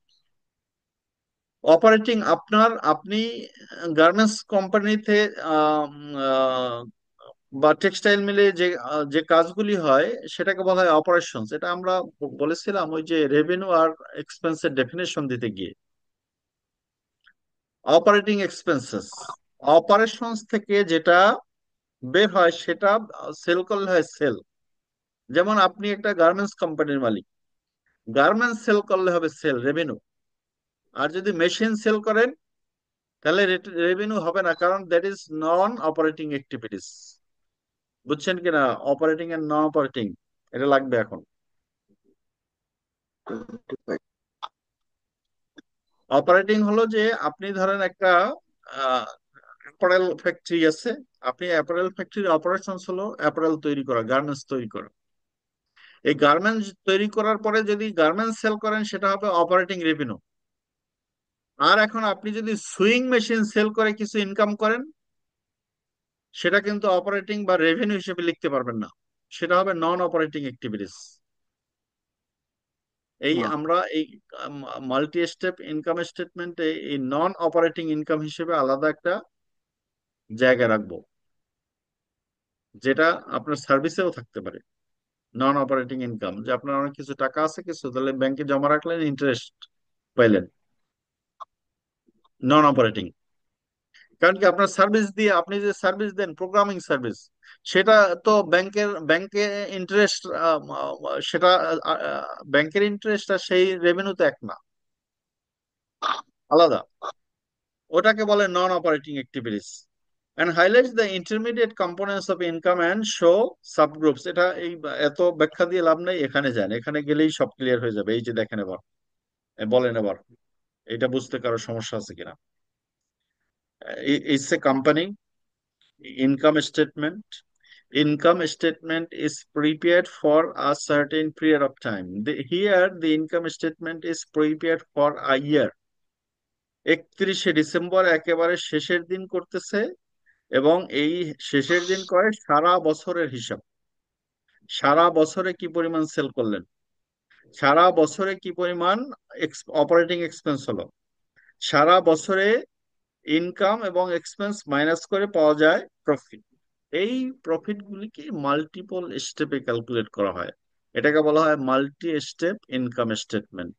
অপারেটিং আপনার, আপনি গার্মেন্টস কোম্পানিতে বা টেক্সটাইল মিলে যে যে কাজগুলি হয় সেটাকে বলা হয় অপারেশনস। এটা আমরা বলেছিলাম ওই যে রেভিনিউ আর এক্সপেন্সের ডেফিনেশন দিতে গিয়ে। অপারেটিং এক্সপেন্সেস, অপারেশনস থেকে যেটা বের হয় সেটা সেল করলে হয় সেল। যেমন আপনি একটা গার্মেন্টস কোম্পানির মালিক, গার্মেন্টস সেল করলে হবে সেল রেভিনিউ। আর যদি মেশিন সেল করেন তাহলে রেভিনিউ হবে না, কারণ that is non operating activities. বুঝছেন কিনা? অপারেটিং এন্ড নন অপারেটিং, এটা লাগবে এখন। অপারেটিং হলো যে আপনি ধরেন একটা অ্যাপারেল ফ্যাক্টরি আছে, আপনি অ্যাপারেল ফ্যাক্টরির অপারেশন হলো অ্যাপারেল তৈরি করা, গার্মেন্টস তৈরি করা। এই গার্মেন্টস তৈরি করার পরে যদি গার্মেন্টস সেল করেন সেটা হবে অপারেটিং রেভিনিউ। আর এখন আপনি যদি সুইং মেশিন সেল করে কিছু ইনকাম করেন, সেটা কিন্তু অপারেটিং বা রেভিনিউ হিসেবে লিখতে পারবেন না, সেটা হবে নন অপারেটিং অ্যাক্টিভিটিস। এই আমরা এই মাল্টি স্টেপ ইনকাম স্টেটমেন্টে এই নন অপারেটিং ইনকাম হিসেবে আলাদা একটা জায়গা রাখবো, যেটা আপনার সার্ভিসেও থাকতে পারে। নন অপারেটিং ইনকাম, যে আপনার অনেক কিছু টাকা আছে, কিছু তাহলে ব্যাংকে জমা রাখলেন, ইন্টারেস্ট পাইলেন নন অপারেটিং। কারণ কি আপনার সার্ভিস দিয়ে আপনি যে সার্ভিস দেন প্রোগ্রামিং সার্ভিস, সেটা তো ব্যাংকে ইন্টারেস্ট, সেটা ব্যাংকের ইন্টারেস্ট আর সেই রেভিনিউ তো এক না, আলাদা। ওটাকে বলে নন operating activities. and highlights the intermediate components of income and show subgroups। এটা এই এত ব্যাখ্যা দিয়ে লাভ নেই, এখানে যান, এখানে গেলেই সব ক্লিয়ার হয়ে যাবে। এই যে দেখেন এবার, বলেন এবার এটা বুঝতে কারো সমস্যা আছে কিনা। It's a company income statement. Income statement is prepared for a certain period of time. Here the income statement is prepared for a year। 31শে ডিসেম্বর একেবারে শেষের দিন করতেছে, এবং এই শেষের দিন করে সারা বছরের হিসাব। সারা বছরে কি পরিমাণ সেল করলেন, সারা বছরে কি পরিমাণ অপারেটিং এক্সপেন্স হলো, সারা বছরে ইনকাম এবং এক্সপেন্স মাইনাস করে পাওয়া যায় প্রফিট। এই প্রফিট গুলিকে মাল্টিপল স্টেপে ক্যালকুলেট করা হয়। এটাকে বলা হয় মাল্টি স্টেপ ইনকাম স্টেটমেন্ট।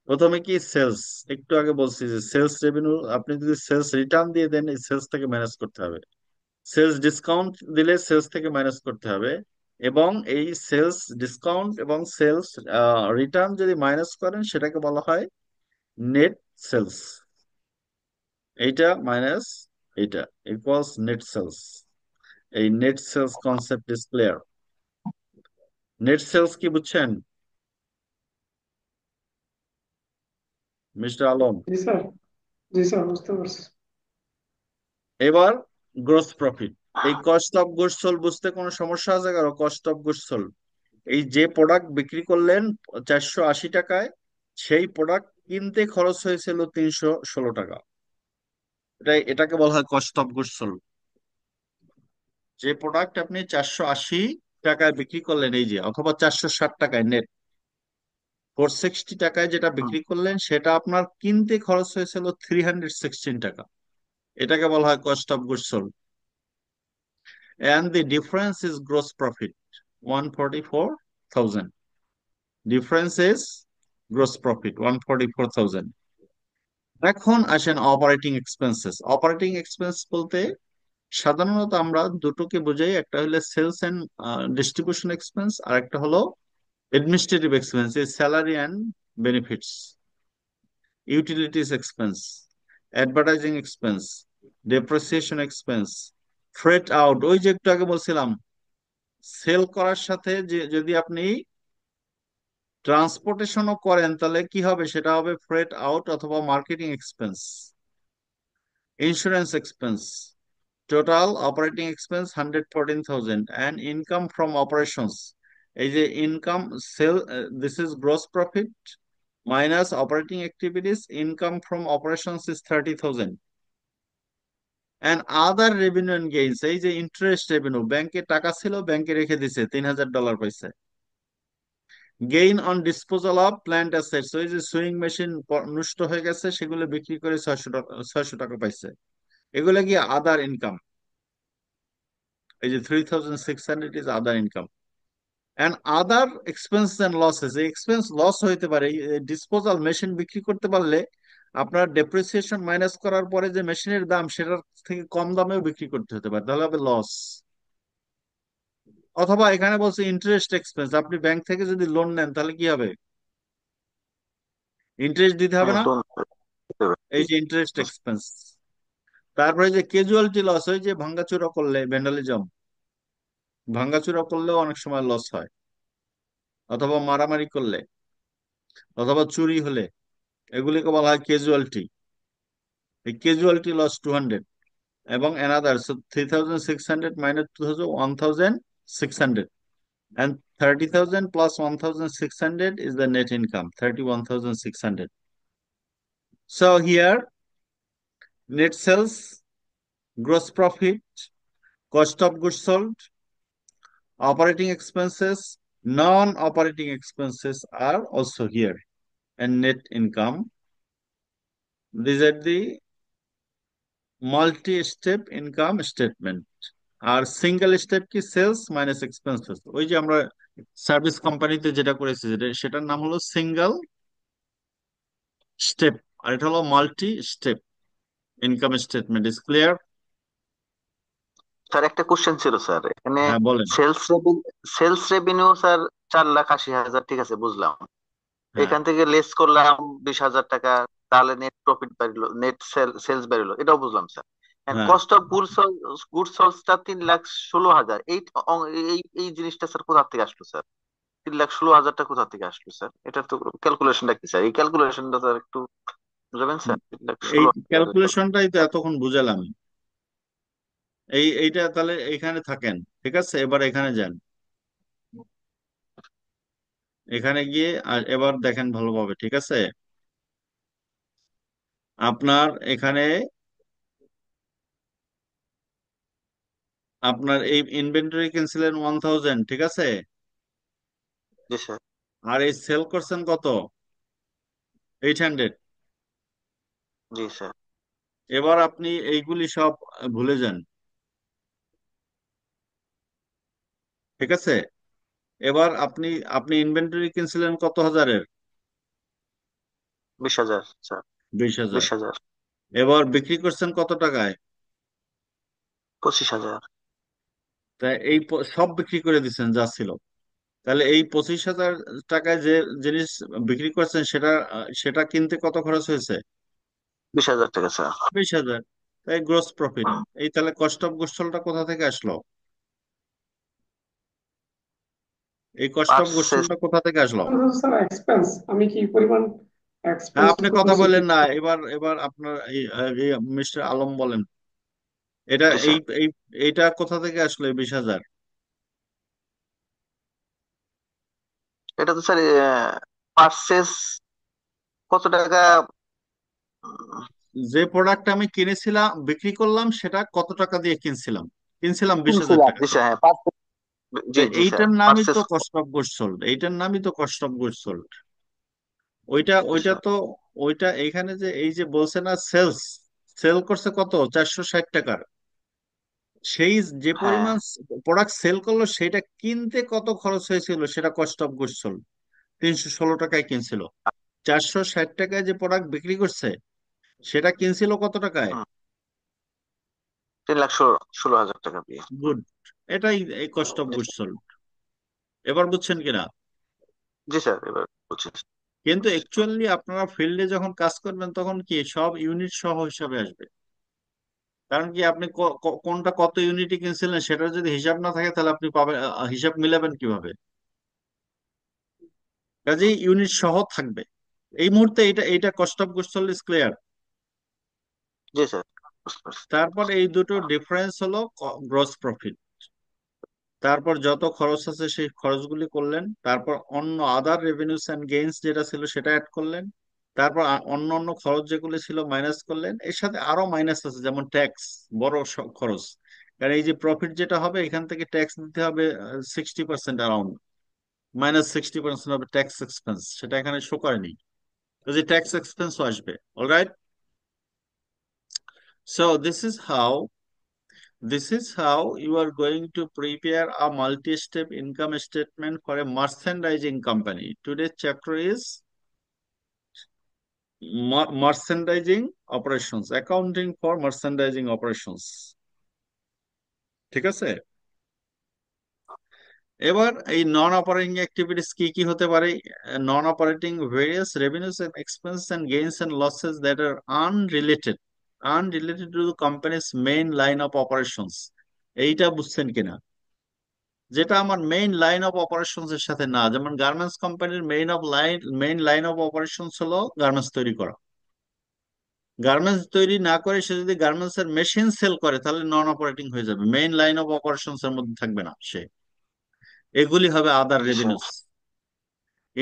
প্রথমে কি সেলস, একটু আগে বলছি যে সেলস রেভিনিউ আপনি যদি সেলস রিটার্ন দিয়ে দেন, এই সেলস থেকে মাইনাস করতে হবে। সেলস ডিসকাউন্ট দিলে সেলস থেকে মাইনাস করতে হবে, এবং এই সেলস ডিসকাউন্ট এবং সেলস রিটার্ন যদি মাইনাস করেন সেটাকে বলা হয় নেট সেলস। এইটা মাইনাস এইটা ইকুয়ালস নেট সেলস। এই net sales concept is clear. Net sales কি বুঝছেন মিস্টার আলম? জি স্যার, জি স্যার, বুঝতে পারছি। এবার গ্রোস প্রফিট। এই কস্ট অফ গুডস সোল্ড বুঝতে কোনো সমস্যা আছে কারো? কস্ট অফ গুডস সোল্ড, এই যে প্রোডাক্ট বিক্রি করলেন 480 টাকায়, সেই প্রোডাক্ট কিনতে খরচ হয়েছিল 316 টাকা। এটাকে বলা হয় কস্ট অফ গুডস সোল্ড। যে প্রোডাক্ট আপনি 480 টাকায় বিক্রি করলেন, এই যে, অথবা 460 টাকায় নেট, 460 টাকায় যেটা বিক্রি করলেন সেটা আপনার কিনতে খরচ হয়েছিল 316 টাকা। এটাকে বলা হয় cost of goods sold. and the difference is gross profit 144,000। difference is gross profit 144,000। এখন আসেন অপারেটিং এক্সপেন্সেস। অপারেটিং এক্সপেন্স বলতে সাধারণত আমরা দুটোকে বোঝাই, একটা হলো সেলস এন্ড ডিস্ট্রিবিউশন এক্সপেন্স, আর একটা হলো administrative expense, salary and benefits, utilities expense, advertising expense, depreciation expense, freight out. ওই যে একটু আগে বলছিলাম, সেল করার সাথে যে যদি আপনি ট্রান্সপোর্টেশনও করেন তাহলে কি হবে, সেটা হবে ফ্রেট আউট অথবা marketing expense. Insurance expense, total operating expense 114,000 and income from operations. এই যে income sale, this is gross profit minus operating activities, income from operations is 30,000 and other revenue and gains. এই যে interest revenue, ব্যাংকে টাকা ছিল, ব্যাংকে রেখে দিছে, $3,000 পাইছে। Gain on disposal of plant assets, ওই যে সুইং মেশিন নষ্ট হয়ে গেছে সেগুলো বিক্রি করে 600 টাকা পাইছে। এগুলো কি আদার ইনকাম। এই যে 3,600 is other income. And other expense and losses, এই এক্সপেন্স লস হইতে পারে। ডিসপোজাল মেশিন বিক্রি করতে পারলে আপনার ডেপ্রিসিয়েশন মাইনাস করার পরে যে মেশিনের দাম সেটার থেকে কম দামেও বিক্রি করতে হতে পারে, তাহলে হবে লস। অথবা এখানে বলছে ইন্টারেস্ট এক্সপেন্স, আপনি ব্যাংক থেকে যদি লোন নেন তাহলে কি হবে, ইন্টারেস্ট দিতে হবে হ্যাঁ, না? লোন এই যে ইন্টারেস্ট এক্সপেন্স। তারপরে যে ক্যাজুয়ালিটি লস, ওই যে ভাঙ্গাচুরা করলে, ভ্যান্ডালিজম, ভাঙ্গাচুরা করলেও অনেক সময় লস হয়, অথবা মারামারি করলে, অথবা চুরি হলে, এগুলিকে বলা হয় ক্যাজুয়ালিটি। এই ক্যাজুয়ালিটি লস 200 এবং another, so 3,600 minus 2,000 1,600 and 30,000 plus 1,600 is the net income 31,600. So here net sales, gross profit, cost of goods sold, operating expenses, non-operating expenses are also here, and net income. These are the multi-step income statement. আর single step কি, sales minus expenses. ওই যে আমরা service কোম্পানিতে যেটা করেছি সেটার নাম হলো সিঙ্গেল স্টেপ, আর এটা হলো multi step income statement. Is clear? Sir একটা কোশ্চেন ছিল স্যার এখানে। হ্যাঁ বলেন। সেলস সেলস রেভিনিউ স্যার 4,80,000, ঠিক আছে বুঝলাম। হ্যাঁ এখান থেকে লেস করলাম 20,000 টাকা, তাহলে নেট প্রফিট বাড়লো, নেট সেলস বাড়লো, এটাও বুঝলাম স্যার। হ্যাঁ। কস্ট অফ গুডস সোলসটা 3,16,000, এই এই জিনিসটা স্যার কোথা থেকে আসলো স্যার? 3,16,000টা কোথা থেকে আসলো স্যার? এটা তো ক্যালকুলেশনটা কি স্যার? এই ক্যালকুলেশনটা স্যার একটু বুঝাবেন স্যার? তিন লাখ এই ষোলো হাজার ক্যালকুলেশনটাই তো এতক্ষণ বুঝালাম। এইটা তাহলে এখানে থাকেন, ঠিক আছে? এবার এখানে যান, এখানে গিয়ে আর এবার দেখেন ভালোভাবে, ঠিক আছে? আপনার এখানে আপনার এই ইনভেন্টরি কিনছিলেন 1000, ঠিক আছে? জি স্যার। আর এই সেল করছেন কত? 800। জি স্যার। এবার আপনি এইগুলি সব ভুলে যান, ঠিক আছে? এবার আপনি আপনি ইনভেন্টরি কিনছিলেন কত হাজারের? 20,000 স্যার। 20,000। 20,000। এবার বিক্রি করছেন কত টাকায়? 25,000। তাই এই সব বিক্রি করে দিচ্ছেন যা ছিল। তাহলে এই 25,000 টাকায় যে জিনিস বিক্রি করছেন সেটা সেটা কিনতে কত খরচ হয়েছে? 20,000 টাকা স্যার। 20,000। তাই গ্রোস প্রফিট। এই তাহলে কস্ট অফ গুডস সোল্ডটা কোথা থেকে আসলো? এই কস্ট অফ গুডস পার্সেস। সোল্ডটা কোথা থেকে আসলো? স্যার এক্সপেন্স, আমি কি পরিমাণ হ্যাঁ এক্সপেন্স আপনি কথা করছি বলেন ঠিক না, এবার এবার আপনার মিস্টার আলম বলেন, এটা জি এই স্যার। এই এইটা কোথা থেকে আসলো এই 20,000? এটা তো স্যার পার্সেস কত টাকা? যে প্রোডাক্ট আমি কিনেছিলাম বিক্রি করলাম সেটা কত টাকা দিয়ে কিনছিলাম? কিনছিলাম 20,000 কিনছিলাম, টাকা জি দিয়ে। স্যার, হ্যাঁ পার্সেস। তো জি জি স্যার, এইটার নামই পার্সেস। তো কস্ট অফ গুডস সোল্ড, এইটার নামই তো কস্ট অফ গুডস সোল্ড। ওইটা জি ওইটা স্যার। তো ওইটা এইখানে যে এই যে বলছে না সেলস, সেল করছে কত? 460 টাকার। সেই যে হ্যাঁ। পরিমাণ প্রোডাক্ট সেল করলো সেটা কিনতে কত খরচ হয়েছিল সেটা কস্ট অফ গুডস সোল্ড। 316 টাকায় কিনছিল। 460 টাকায় যে প্রোডাক্ট বিক্রি করছে সেটা কিনছিল কত টাকায়? হুম, 3,16,000 টাকা দিয়ে। গুড। এটাই এই cost of G goods sir. Sold. এবার বুঝছেন কিনা? জি স্যার, এবার বুঝছি। কিন্তু অ্যাকচুয়ালি আপনারা ফিল্ডে যখন কাজ করবেন তখন কি সব ইউনিট সহ হিসাবে আসবে। কারণ কি আপনি কোনটা কত ইউনিটে কিনছিলেন সেটার যদি হিসাব না থাকে তাহলে আপনি পাবেন, হিসাব মিলাবেন কিভাবে? কাজেই ইউনিট সহ থাকবে। এই মুহূর্তে এটা এটা cost of goods sold. Is clear? G sir, বুঝতে পারছি। তারপর এই দুটো ডিফারেন্স হলো গ্রস প্রফিট। তারপর যত খরচ আছে সেই খরচগুলি করলেন, তারপর অন্য আদার রেভিনিউস এন্ড গেইনস যেটা ছিল সেটা অ্যাড করলেন, তারপর অন্য অন্য খরচ যেগুলি ছিল মাইনাস করলেন। এর সাথে আরো মাইনাস আছে যেমন ট্যাক্স, বড় খরচ। কারণ এই যে প্রফিট যেটা হবে এখান থেকে ট্যাক্স দিতে হবে 60% অ্যারাউন্ড, -60% হবে ট্যাক্স এক্সপেন্স, সেটা এখানে শো করেনি। তো যে ট্যাক্স এক্সপেন্সও আসবে। Alright, so this is how you are going to prepare a multi-step income statement for a merchandising company. Today's chapter is merchandising operations, accounting for merchandising operations. ঠিক আছে? এবার এই নন অপারেটিং অ্যাক্টিভিটিস কি কি হতে পারে? Non operating various revenues and expense and gains and losses that are unrelated to the company's main line of operations. এইটা বুঝছেন কিনা? যেটা আমার মেইন লাইন অফ অপারেশনস এর সাথে না, যেমন গার্মেন্টস কোম্পানির মেইন লাইন অফ অপারেশনস হলো গার্মেন্টস তৈরি করা। গার্মেন্টস তৈরি না করে সে যদি গার্মেন্টস এর মেশিন সেল করে তাহলে নন অপারেটিং হয়ে যাবে, মেইন লাইন অফ অপারেশনস এর মধ্যে থাকবে না সে। এগুলি হবে আদার জি sir. Revenues,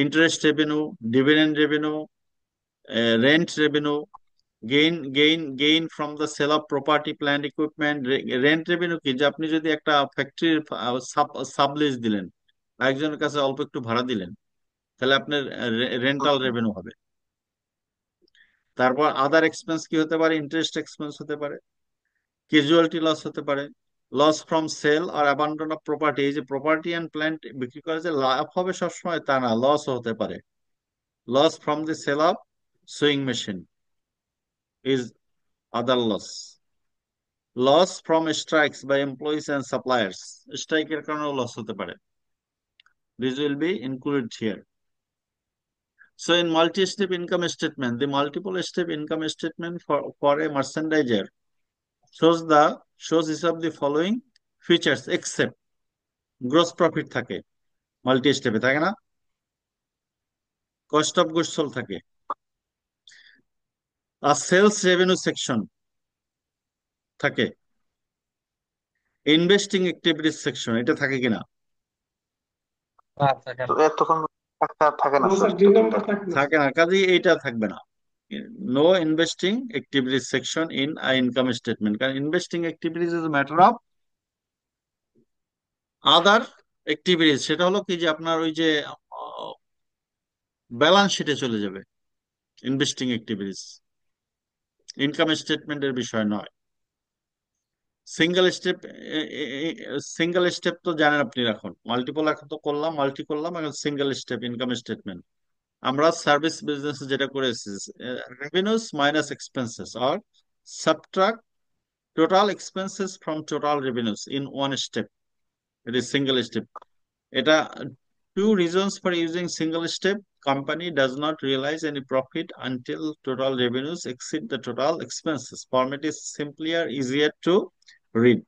interest revenue, dividend revenue, rent revenue, gain from the sale of property plant equipment. Rent revenue কি? যে আপনি যদি একটা ফ্যাক্টরির সাবলিজ দিলেন, একজনের কাছে অল্প একটু ভাড়া দিলেন, তাহলে আপনার রেন্টাল হুম, রেভিনিউ হবে। তারপর আদার এক্সপেন্স কি হতে পারে? ইন্টারেস্ট এক্সপেন্স হতে পারে, ক্যাজুয়ালিটি লস হতে পারে, লস ফ্রম সেল আর অ্যাবান্ডন অফ প্রপার্টি। এই যে প্রপার্টি অ্যান্ড প্ল্যান্ট বিক্রি করে যে লাভ হবে সবসময় তা না, লসও হতে পারে। Loss from the sale of sewing machine is other loss. Loss from strikes by employees and suppliers. স্ট্রাইকের কারণেও লস হতে পারে. This will be included here. So in multi-step income statement, the multiple step income statement for a merchandiser shows each of the following features except gross profit থাকে multi স্টেপে, থাকে না? Cost of goods sold থাকে, আর sales revenue section থাকে, investing activities section এটা থাকে কিনা? তো এতক্ষণ থাকে না না স্যার, স্যার, দুই নাম্বার থাকে না। থাকে না, কাজেই এইটা থাকবে না। No investing activities section in income statement, কারণ investing activities is matter of other activities. সেটা হলো কি যে আপনার ওই যে ব্যালেন্স শিটে চলে যাবে ইনভেস্টিং অ্যাক্টিভিটিস, ইনকাম স্টেটমেন্টের বিষয় নয়। সিঙ্গেল স্টেপ তো জানেন আপনি, এখন মাল্টিপল এখন তো করলাম, মাল্টি করলাম, এখন সিঙ্গেল স্টেপ ইনকাম স্টেটমেন্ট। আমরা সার্ভিস বিজনেস যেটা করেছি, রেভিনিউস মাইনাস এক্সপেন্সেস আর subtract total expenses from total revenues in one step, it is single step. এটা two reasons for using single step: company does not realize any profit until total revenues exceed the total expenses. Format is simpler, easier to read.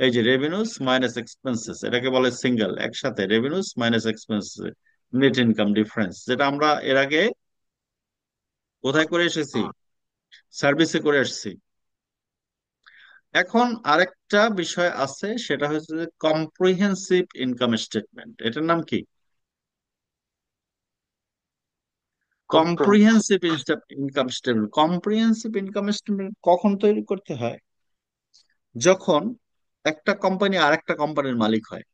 এই যে revenues minus expenses, এটাকে বলে single, একসাথে revenues minus expenses, net income difference, যেটা আমরা এর আগে কোথায় করে এসেছি? সার্ভিসে করে আসছি। এখন আরেকটা বিষয় আছে, সেটা হচ্ছে যে কম্প্রিহেন্সিভ ইনকাম স্টেটমেন্ট। এটার নাম কি? Comprehensive income statement. Comprehensive income statement কখন তৈরি করতে হয়? যখন একটা কোম্পানি আর একটা কোম্পানির মালিক হয়।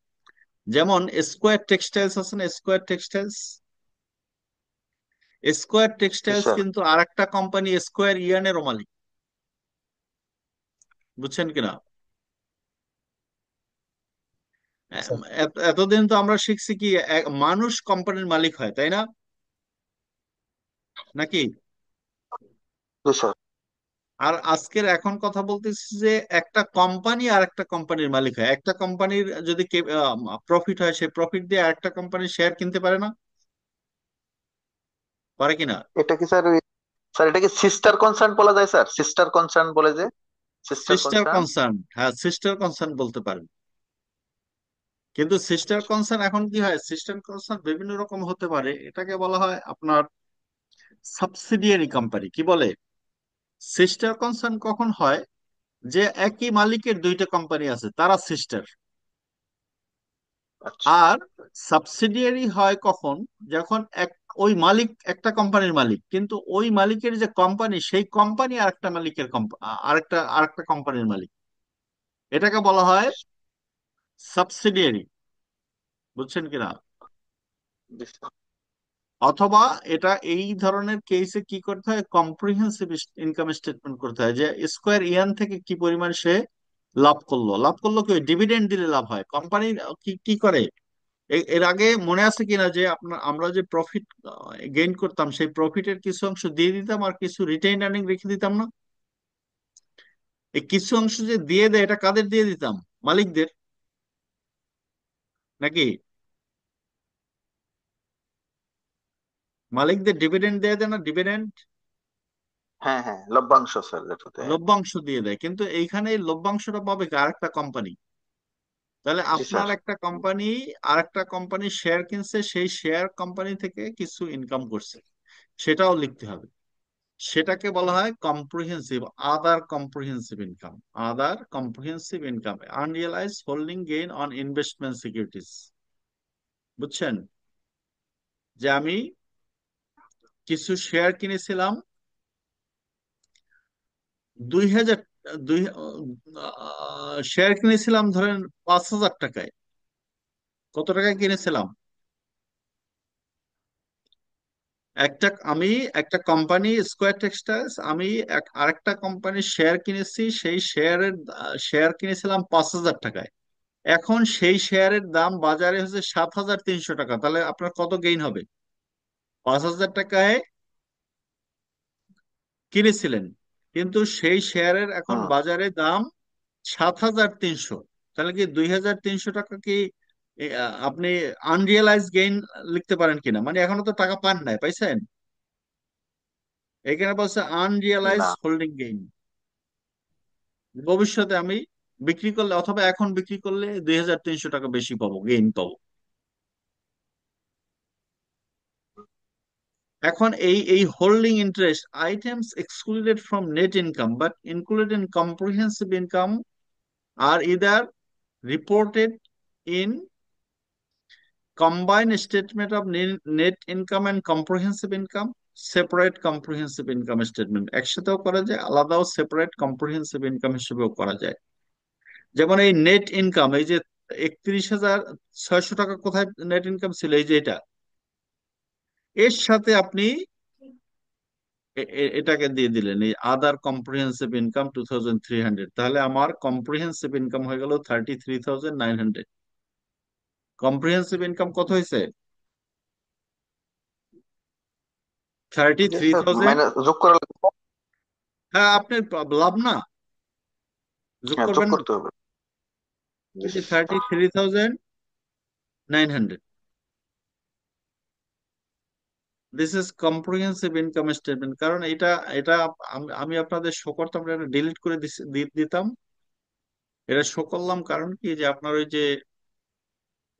যেমন স্কোয়ার টেক্সটাইলস আছে না, square textiles, square textiles sir. কিন্তু আর একটা কোম্পানি স্কোয়ার ইয়ার্নেরও মালিক, বুঝছেন কিনা? এতদিন তো আমরা শিখছি কি মানুষ কোম্পানির মালিক হয়, তাই না? নাকি? স্যার। আর আজকের এখন কথা বলতেছি যে একটা কোম্পানি আর একটা কোম্পানির মালিক হয়। একটা কোম্পানির যদি প্রফিট হয়, সেই প্রফিট দিয়ে আরেকটা কোম্পানির শেয়ার কিনতে পারে না? পারে কিনা? এটা কি স্যার, স্যার এটা কি সিস্টার কনসার্ন বলা যায় স্যার? সিস্টার কনসার্ন বলে যে, সিস্টার সিস্টার কনসার্ন। কনসার্ন, হ্যাঁ সিস্টার কনসার্ন বলতে পারেন। কিন্তু সিস্টার কনসার্ন এখন কি হয়, সিস্টার কনসার্ন বিভিন্ন রকম হতে পারে। এটাকে বলা হয় আপনার সাবসিডিয়ারি কোম্পানি। কি বলে? সিস্টার কনসার্ন কখন হয়? যে একই মালিকের দুইটা কোম্পানি আছে, তারা সিস্টার। আচ্ছা আর সাবসিডিয়ারি হয় কখন? যখন ওই মালিক একটা কোম্পানির মালিক, কিন্তু ওই মালিকের যে কোম্পানি, সেই কোম্পানি আরেকটা মালিকের আরেকটা কোম্পানির মালিক। এটাকে বলা হয় সাবসিডিয়ারি, বুঝছেন কিনা? জি স্যার। অথবা এটা এই ধরনের কেসে কি করতে হয়, কম্প্রিহেন্সিভ ইনকাম স্টেটমেন্ট করতে হয়, যে স্কোয়ার ইয়ান থেকে কি পরিমাণ সে লাভ করলো। লাভ করলো কি, ডিভিডেন্ড দিলে লাভ হয়। কোম্পানি কি কি করে, এর আগে মনে আছে কিনা যে আমরা যে প্রফিট গেইন করতাম, সেই প্রফিটের কিছু অংশ দিয়ে দিতাম আর কিছু রিটেইন আর্নিং রেখে দিতাম না? এই কিছু অংশ যে দিয়ে দেয়, এটা কাদের দিয়ে দিতাম? মালিকদের, নাকি? মালিকদের ডিভিডেন্ড দিয়ে দেয় না? ডিভিডেন্ড, হ্যাঁ হ্যাঁ, লভ্যাংশ স্যার যেটাতে। লভ্যাংশ দিয়ে দেয়। কিন্তু এইখানে এই লভ্যাংশটা পাবে কি? আরেকটা কোম্পানি। তাহলে জি আপনার স্যার। একটা কোম্পানি আরেকটা কোম্পানির শেয়ার কিনছে, সেই শেয়ার কোম্পানি থেকে কিছু ইনকাম করছে, সেটাও লিখতে হবে। সেটাকে বলা হয় comprehensive, other comprehensive income. Other comprehensive income, unrealise holding gain on investment securities. বুঝছেন? যে আমি কিছু শেয়ার কিনেছিলাম 2000, দুই শেয়ার কিনেছিলাম ধরেন 5,000 টাকায়। কত টাকায় কিনেছিলাম? আমি একটা কোম্পানি স্কোয়ার টেক্সটাইলস, আমি আরেকটা কোম্পানির শেয়ার কিনেছি, সেই শেয়ার কিনেছিলাম 5,000 টাকায়। এখন সেই শেয়ারের দাম বাজারে হচ্ছে 7,300 টাকা। তাহলে আপনার কত গেইন হবে? 5,000 টাকায় কিনেছিলেন, কিন্তু সেই শেয়ারের এখন হুম। বাজারে দাম 7,300। তাহলে কি 2,300 টাকা কি আপনি আনরিয়েলাইজ গেইন লিখতে পারেন কিনা? মানে এখনো তো টাকা পান নাই, পাইছেন? এখানে বলছে আনরিয়েলাইজ না। Holding gain. ভবিষ্যতে আমি বিক্রি করলে অথবা এখন বিক্রি করলে 2,300 টাকা বেশি পাবো, গেইন পাবো। এখন এই holding interest items excluded from net income but included in comprehensive income আর either reported in combined statement of net income and comprehensive income, separate comprehensive income statement একসাথেও করা যায়, আলাদাও সেপারেট কম্প্রিহেন্সিভ ইনকাম হিসেবেও করা যায়। যেমন এই নেট ইনকাম, এই যে 31,600 টাকা কোথায় নেট ইনকাম ছিল, এই যে এটা, এর সাথে আপনি এটাকে দিয়ে দিলেন এই আদার কম্প্রিহেন্সিভ ইনকাম 2,300, তাহলে আমার কম্প্রিহেন্সিভ ইনকাম হয়ে গেল 33,900। কম্প্রিহেন্সিভ ইনকাম কত হয়েছে? থার্টি জি থ্রি স্যার, থাউজেন্ড মাইনাস যোগ করা লাগবে। হ্যাঁ, আপনি লাভ না, যোগ হ্যাঁ, যোগ করবেন না। করতে হবে। জি এই যে sir. 33,900, this is comprehensive income statement. কারণ এটা এটা আমি আপনাদের শো করতাম, এটা ডিলিট করে দিতাম। এটা শো করলাম কারণ কি, যে আপনার ওই যে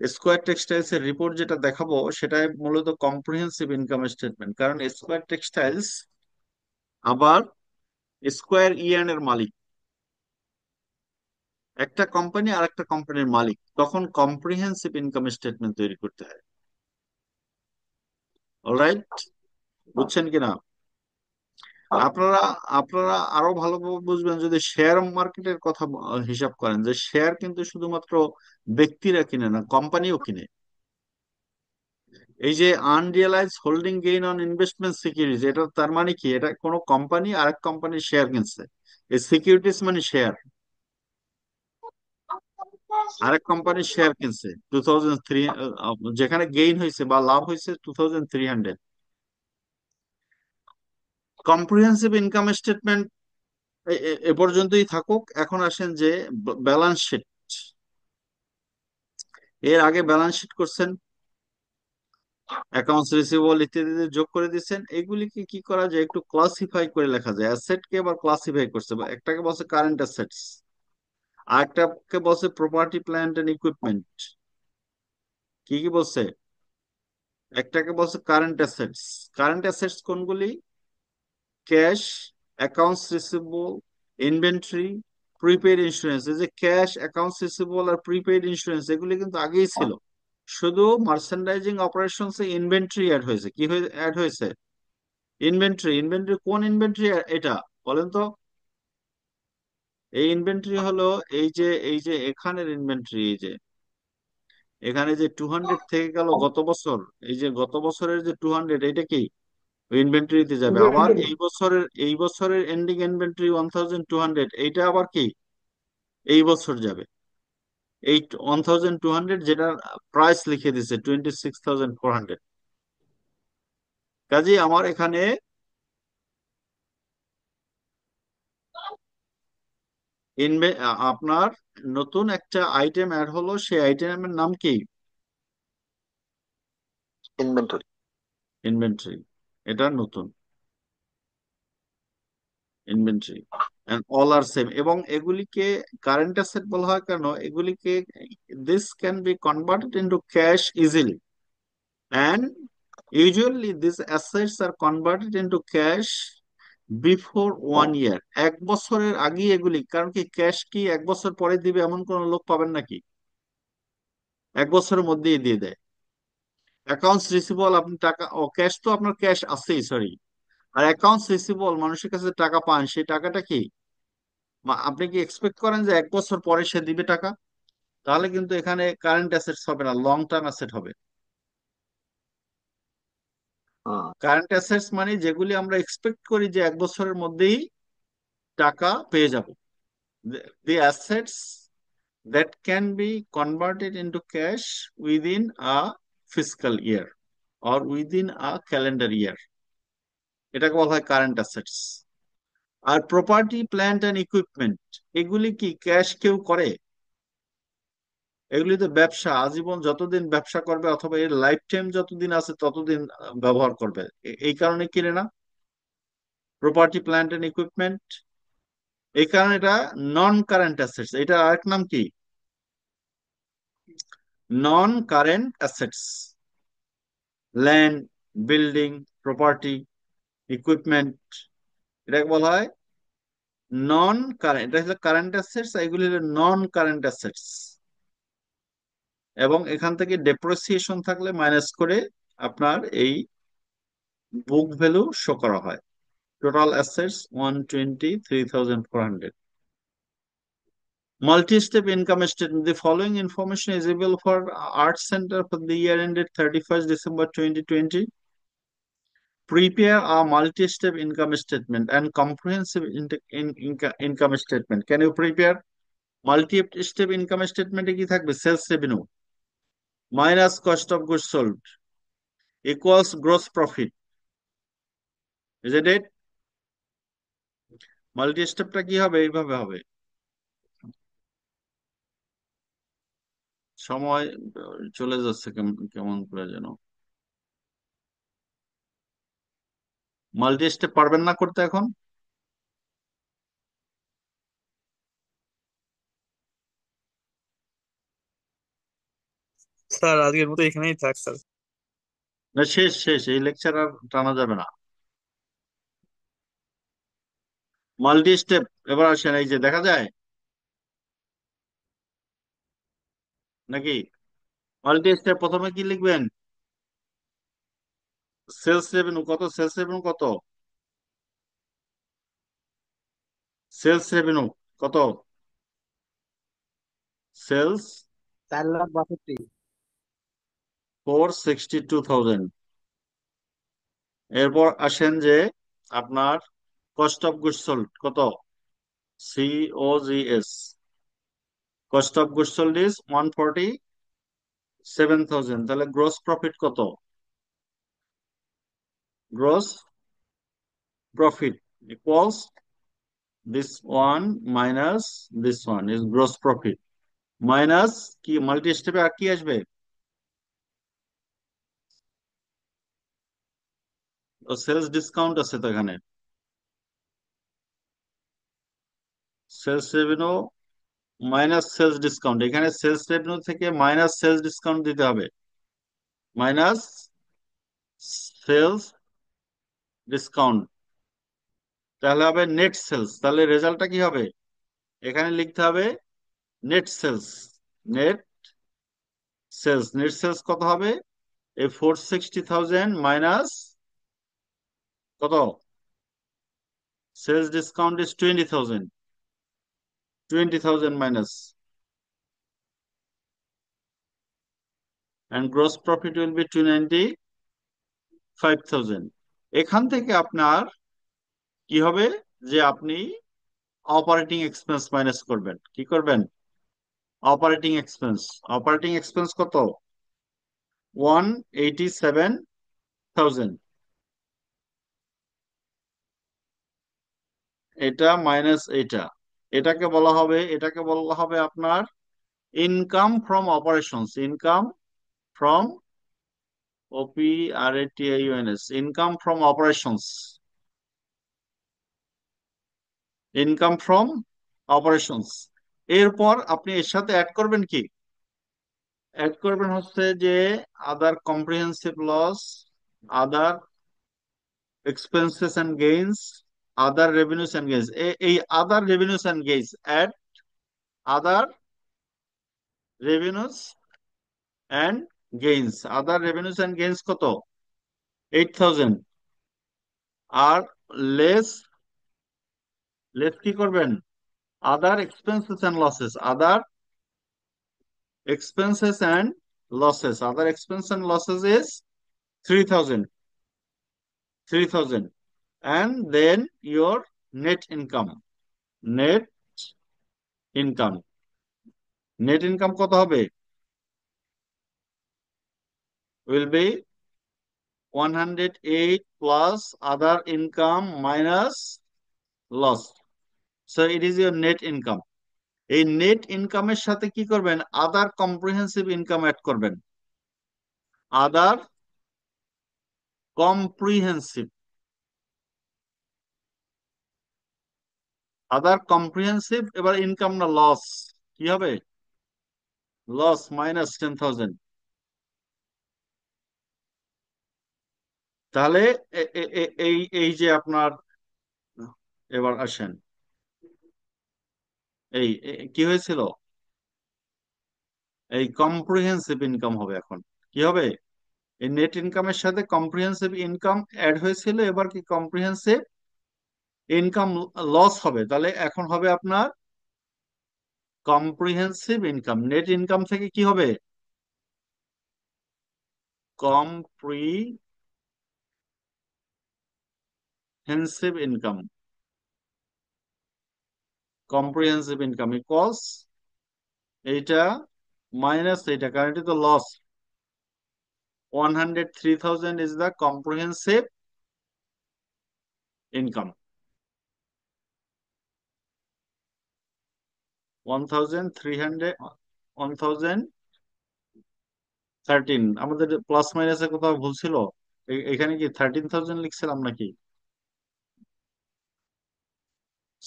স্কোয়ার টেক্সটাইলস এর রিপোর্ট যেটা দেখাবো সেটাই মূলত কম্প্রিহেন্সিভ ইনকাম স্টেটমেন্ট। কারণ স্কোয়ার টেক্সটাইলস আবার স্কোয়ার ইয়ার্ন এর মালিক, একটা কোম্পানি আর একটা কোম্পানির মালিক, তখন কম্প্রিহেন্সিভ ইনকাম স্টেটমেন্ট তৈরি করতে হয়। অলরাইট, বুঝছেন কিনা? আপনারা আপনারা আরো ভালোভাবে বুঝবেন যদি শেয়ার মার্কেটের কথা হিসাব করেন, যে শেয়ার কিন্তু শুধুমাত্র ব্যক্তিরা কিনে না, কোম্পানিও কিনে। এই যে unrealised holding gain on investment securities, এটা তার মানে কি, এটা কোনো কোম্পানি আরেক কোম্পানির শেয়ার কিনছে। এই সিকিউরিটিজ মানে শেয়ার, আরেক কোম্পানির শেয়ার কিনছে 2003, যেখানে গেইন হয়েছে বা লাভ হয়েছে 2,300। কম্প্রিহেন্সিভ ইনকাম স্টেটমেন্ট এ পর্যন্তই থাকুক। এখন আসেন যে ব্যালেন্স শিট। এর আগে ব্যালেন্স শিট করছেন, অ্যাকাউন্টস রিসিভেবল ইত্যাদি যোগ করে দিচ্ছেন। এগুলিকে কি করা যায়, একটু ক্লাসিফাই করে লেখা যায়। অ্যাসেট কে আবার ক্লাসিফাই করছে, একটাকে বলছে কারেন্ট অ্যাসেটস, আর একটাকে বলছে প্রপার্টি প্ল্যান্ট এন্ড ইকুইপমেন্ট। কি কি বলছে? একটাকে বলছে কারেন্ট অ্যাসেটস। কারেন্ট অ্যাসেটস কোনগুলি? Cash, accounts receivable, inventory, prepaid insurance. এই যে ক্যাশ, অ্যাকাউন্টস রিসিভেবল আর প্রিপেড ইন্স্যুরেন্স, এগুলি কিন্তু আগেই ছিল, শুধু মার্চেন্ডাইজিং অপারেশনসে ইনভেন্টরি অ্যাড হয়েছে। কি অ্যাড হয়েছে? ইনভেন্টরি। ইনভেন্টরি কোন ইনভেন্টরি এটা বলেন তো? এই ইনভেন্টরি হলো এই যে এখানের ইনভেন্টরি, এই যে এখানে যে 200 থেকে গেল গত বছর, এই যে গত বছরের যে 200, এটা কি ইনভেন্টরিতে যাবে। আবার ইনভেন্টরি। এই বছরের এন্ডিং ইনভেন্টরি 1,200, এইটা আবার কি এই বছর যাবে। এই 1,200 যেটা প্রাইস লিখে দিছে 26,400। কাজে আমার এখানে আপনার নতুন একটা আইটেম অ্যাড হলো, সেই আইটেমের নাম কি? ইনভেন্টরি। ইনভেন্টরি। এটা নতুন inventory, and all are same. এবং এগুলিকে কারেন্ট অ্যাসেট বলা হয় কেন? এগুলিকে this can be converted into cash easily, and usually these assets are converted into cash before 1 year। 1 বছরের আগে এগুলি, কারণ কি ক্যাশ কি 1 বছর পরে দিবে এমন কোন লোক পাবেন নাকি? 1 বছরের মধ্যেই দিয়ে দেয়। অ্যাকাউন্টস রিসিভেবল, আপনি টাকা, ও ক্যাশ তো আপনার ক্যাশ আছেই, সরি। আর অ্যাকাউন্টস রিসিভেবল, মানুষের কাছে টাকা পান, সেই টাকাটা কি আপনি কি এক্সপেক্ট করেন যে 1 বছর পরে সে দিবে টাকা? তাহলে কিন্তু এখানে কারেন্ট অ্যাসেটস হবে না, লং টার্ম অ্যাসেট হবে। হুম। কারেন্ট অ্যাসেটস মানে যেগুলি আমরা এক্সপেক্ট করি যে 1 বছরের মধ্যেই টাকা পেয়ে যাব। The assets that can be converted into cash within a fiscal year or within a calendar year, এটাকে বলা হয় কারেন্ট অ্যাসেটস। আর প্রপার্টি প্ল্যান্ট অ্যান্ড ইকুইপমেন্ট, এগুলি কি ক্যাশ কেউ করে? এগুলি তো ব্যবসা, আজীবন যতদিন ব্যবসা করবে অথবা এর লাইফ টাইম যতদিন আছে ততদিন ব্যবহার করবে, এই কারণে কিনে না প্রপার্টি প্ল্যান্ট অ্যান্ড ইকুইপমেন্ট। এই কারণে এটা নন কারেন্ট অ্যাসেটস। এটা আরেক নাম কি? নন current assets. Land, building, property, equipment, এটাকে বলা হয় নন কারেন্ট। এটা হচ্ছে কারেন্ট অ্যাসেটস, এগুলি হলো নন কারেন্ট অ্যাসেটস। এবং এখান থেকে ডেপ্রিসিয়েশন থাকলে মাইনাস করে আপনার এই বুক ভ্যালু শো করা হয়। Total assets 123,400। Multi-step income statement. The following information is available for Art Center for the year ended 31st December 2020. Prepare a multi-step income statement and comprehensive income statement. Can you prepare? Multi-step income statement কি থাকবে? Sales revenue minus cost of goods sold equals gross profit. Is it it? Multi-stepটা কি হবে? এইভাবে হবে। সময় চলে যাচ্ছে কেমন কেমন করে যেন। মাল্টি-স্টেপ পারবেন না করতে এখন? স্যার আজকের মতো এখানেই থাক স্যার। না, শেষ শেষ, এই লেকচার আর টানা যাবে না। মাল্টি স্টেপ এবার আসেন, এই যে দেখা যায় নাকি? মাল্টি স্টেপ প্রথমে কি লিখবেন? সেলস রেভিনিউ কত? সেলস রেভিনিউ কত? সেলস রেভিনিউ কত? সেলস 4,62,000। 462,000। এরপর আসেন যে আপনার কস্ট অফ গুডস সোল্ড কত? COGS। Cost of goods sold is 147,000। তাহলে গ্রোস প্রফিট কত? Gross profit equals this one minus this one is gross profit minus কি মাল্টি স্টেপে আর কি আসবে? ও সেলস ডিসকাউন্ট আছে তো এখানে। Sales revenue minus sales discount, এখানে সেলস রেভিনিউ থেকে মাইনাস সেলস ডিসকাউন্ট দিতে হবে। মাইনাস সেলস ডিসকাউন্ট, তাহলে হবে নেট সেলস। তাহলে রেজাল্টটা কি হবে? এখানে লিখতে হবে net sales. Net sales, net sales কত হবে? এই 460,000 মাইনাস কত? Sales discount is 20,000. 20,000 minus. And gross profit will be 295,000. এখান থেকে আপনার কি হবে? যে আপনি অপারেটিং এক্সপেন্স মাইনাস করবেন। কি করবেন? Operating expense. অপারেটিং এক্সপেন্স কত? 187,000। এটা মাইনাস এটা, এটাকে বলা হবে আপনার income from operations. Income from OPRATIONS, income from operations. Income from operations. এরপর আপনি এর সাথে অ্যাড করবেন কি? অ্যাড করবেন হচ্ছে যে other comprehensive loss, other expenses and gains, other revenues and gains. এই other revenues and gains, add other revenues and gains. Other revenues and gains কত? 8,000। আর লেস, লেস কি করবেন? Other expenses and losses. Other expenses and losses. Other expense and losses is 3,000, 3,000. And then your net income, net income, net income কত হবে? Will be 108 plus other income minus loss. So it is your net income. এই net ইনকামের সাথে কি করবেন? Other comprehensive income add করবেন। Other comprehensive, এবার income না লস, কি হবে? Loss minus 10,000। তাহলে এই এই যে আপনার, এবার আসেন, কি হয়েছিল? এই কম্প্রিহেন্সিভ ইনকাম হবে এখন। কি হবে? এই নেট ইনকামের সাথে কম্প্রিহেন্সিভ ইনকাম অ্যাড হয়েছিল, এবার কি কম্প্রিহেন্সিভ ইনকাম লস হবে। তাহলে এখন হবে আপনার কম্প্রিহেন্সিভ ইনকাম। নেট ইনকাম থেকে কি হবে? Comprehensive income. Comprehensive income equals এইটা মাইনাস এইটা, কারণ এটা তো loss. 103,000 is the comprehensive income. 1,300, 1,013। আমাদের প্লাস মাইনাসে কোথাও ভুল ছিল? এখানে কি 13,000 লিখছিলাম নাকি?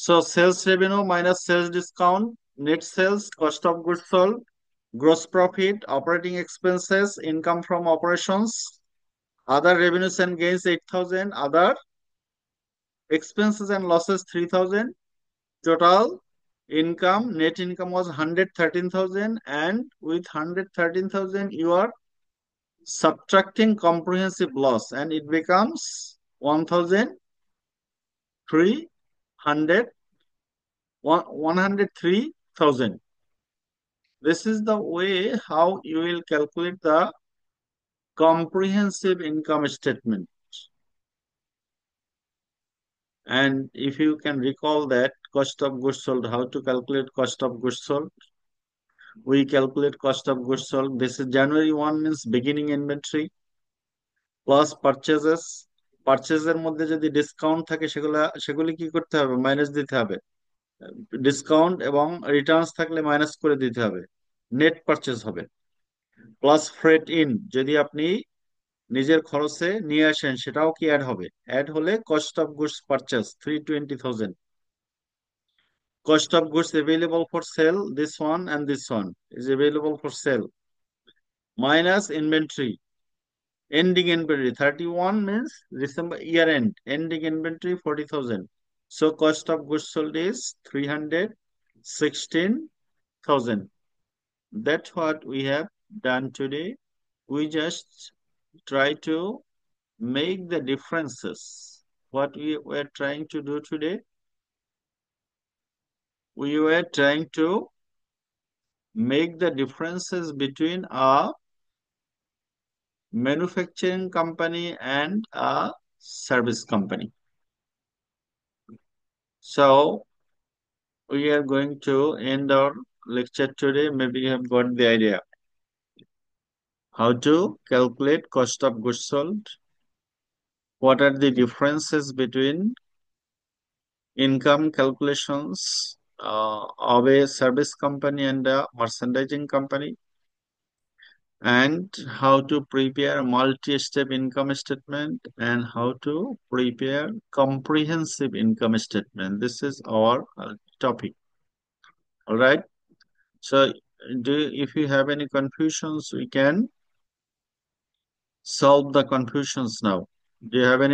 So sales revenue minus sales discount, net sales, cost of goods sold, gross profit, operating expenses, income from operations, other revenues and gains 8,000, other expenses and losses 3,000. Total income, net income was 113,000, and with 113,000 you are subtracting comprehensive loss and it becomes 103,000. This is the way how you will calculate the comprehensive income statement. And if you can recall that cost of goods sold, how to calculate cost of goods sold? We calculate cost of goods sold. This is January 1 means beginning inventory plus পারচেজেস। পারচেজের মধ্যে যদি discount থাকে সেগুলি কি করতে হবে? Minus দিতে হবে। Discount এবং রিটার্নস থাকলে মাইনাস করে দিতে হবে, নেট পারচেজ হবে। প্লাস ফ্রেট ইন, যদি আপনি নিজের খরচে নিয়ে আসেন সেটাও কি অ্যাড হবে? অ্যাড হলে cost of goods purchase 320,000। Cost of goods available for sale, this one and this one is available for sale, minus inventory. Ending inventory 31 means December year end. Ending inventory 40,000. So cost of goods sold is 316,000. That's what we have done today. We just try to make the differences. What we were trying to do today, we were trying to make the differences between a manufacturing company and a service company. So we are going to end our lecture today. Maybe you have got the idea how to calculate cost of goods sold, what are the differences between income calculations of a service company and a merchandising company, and how to prepare multi-step income statement, and how to prepare comprehensive income statement. This is our topic. All right. So if you have any confusions, we can solve the confusions now. Do you have any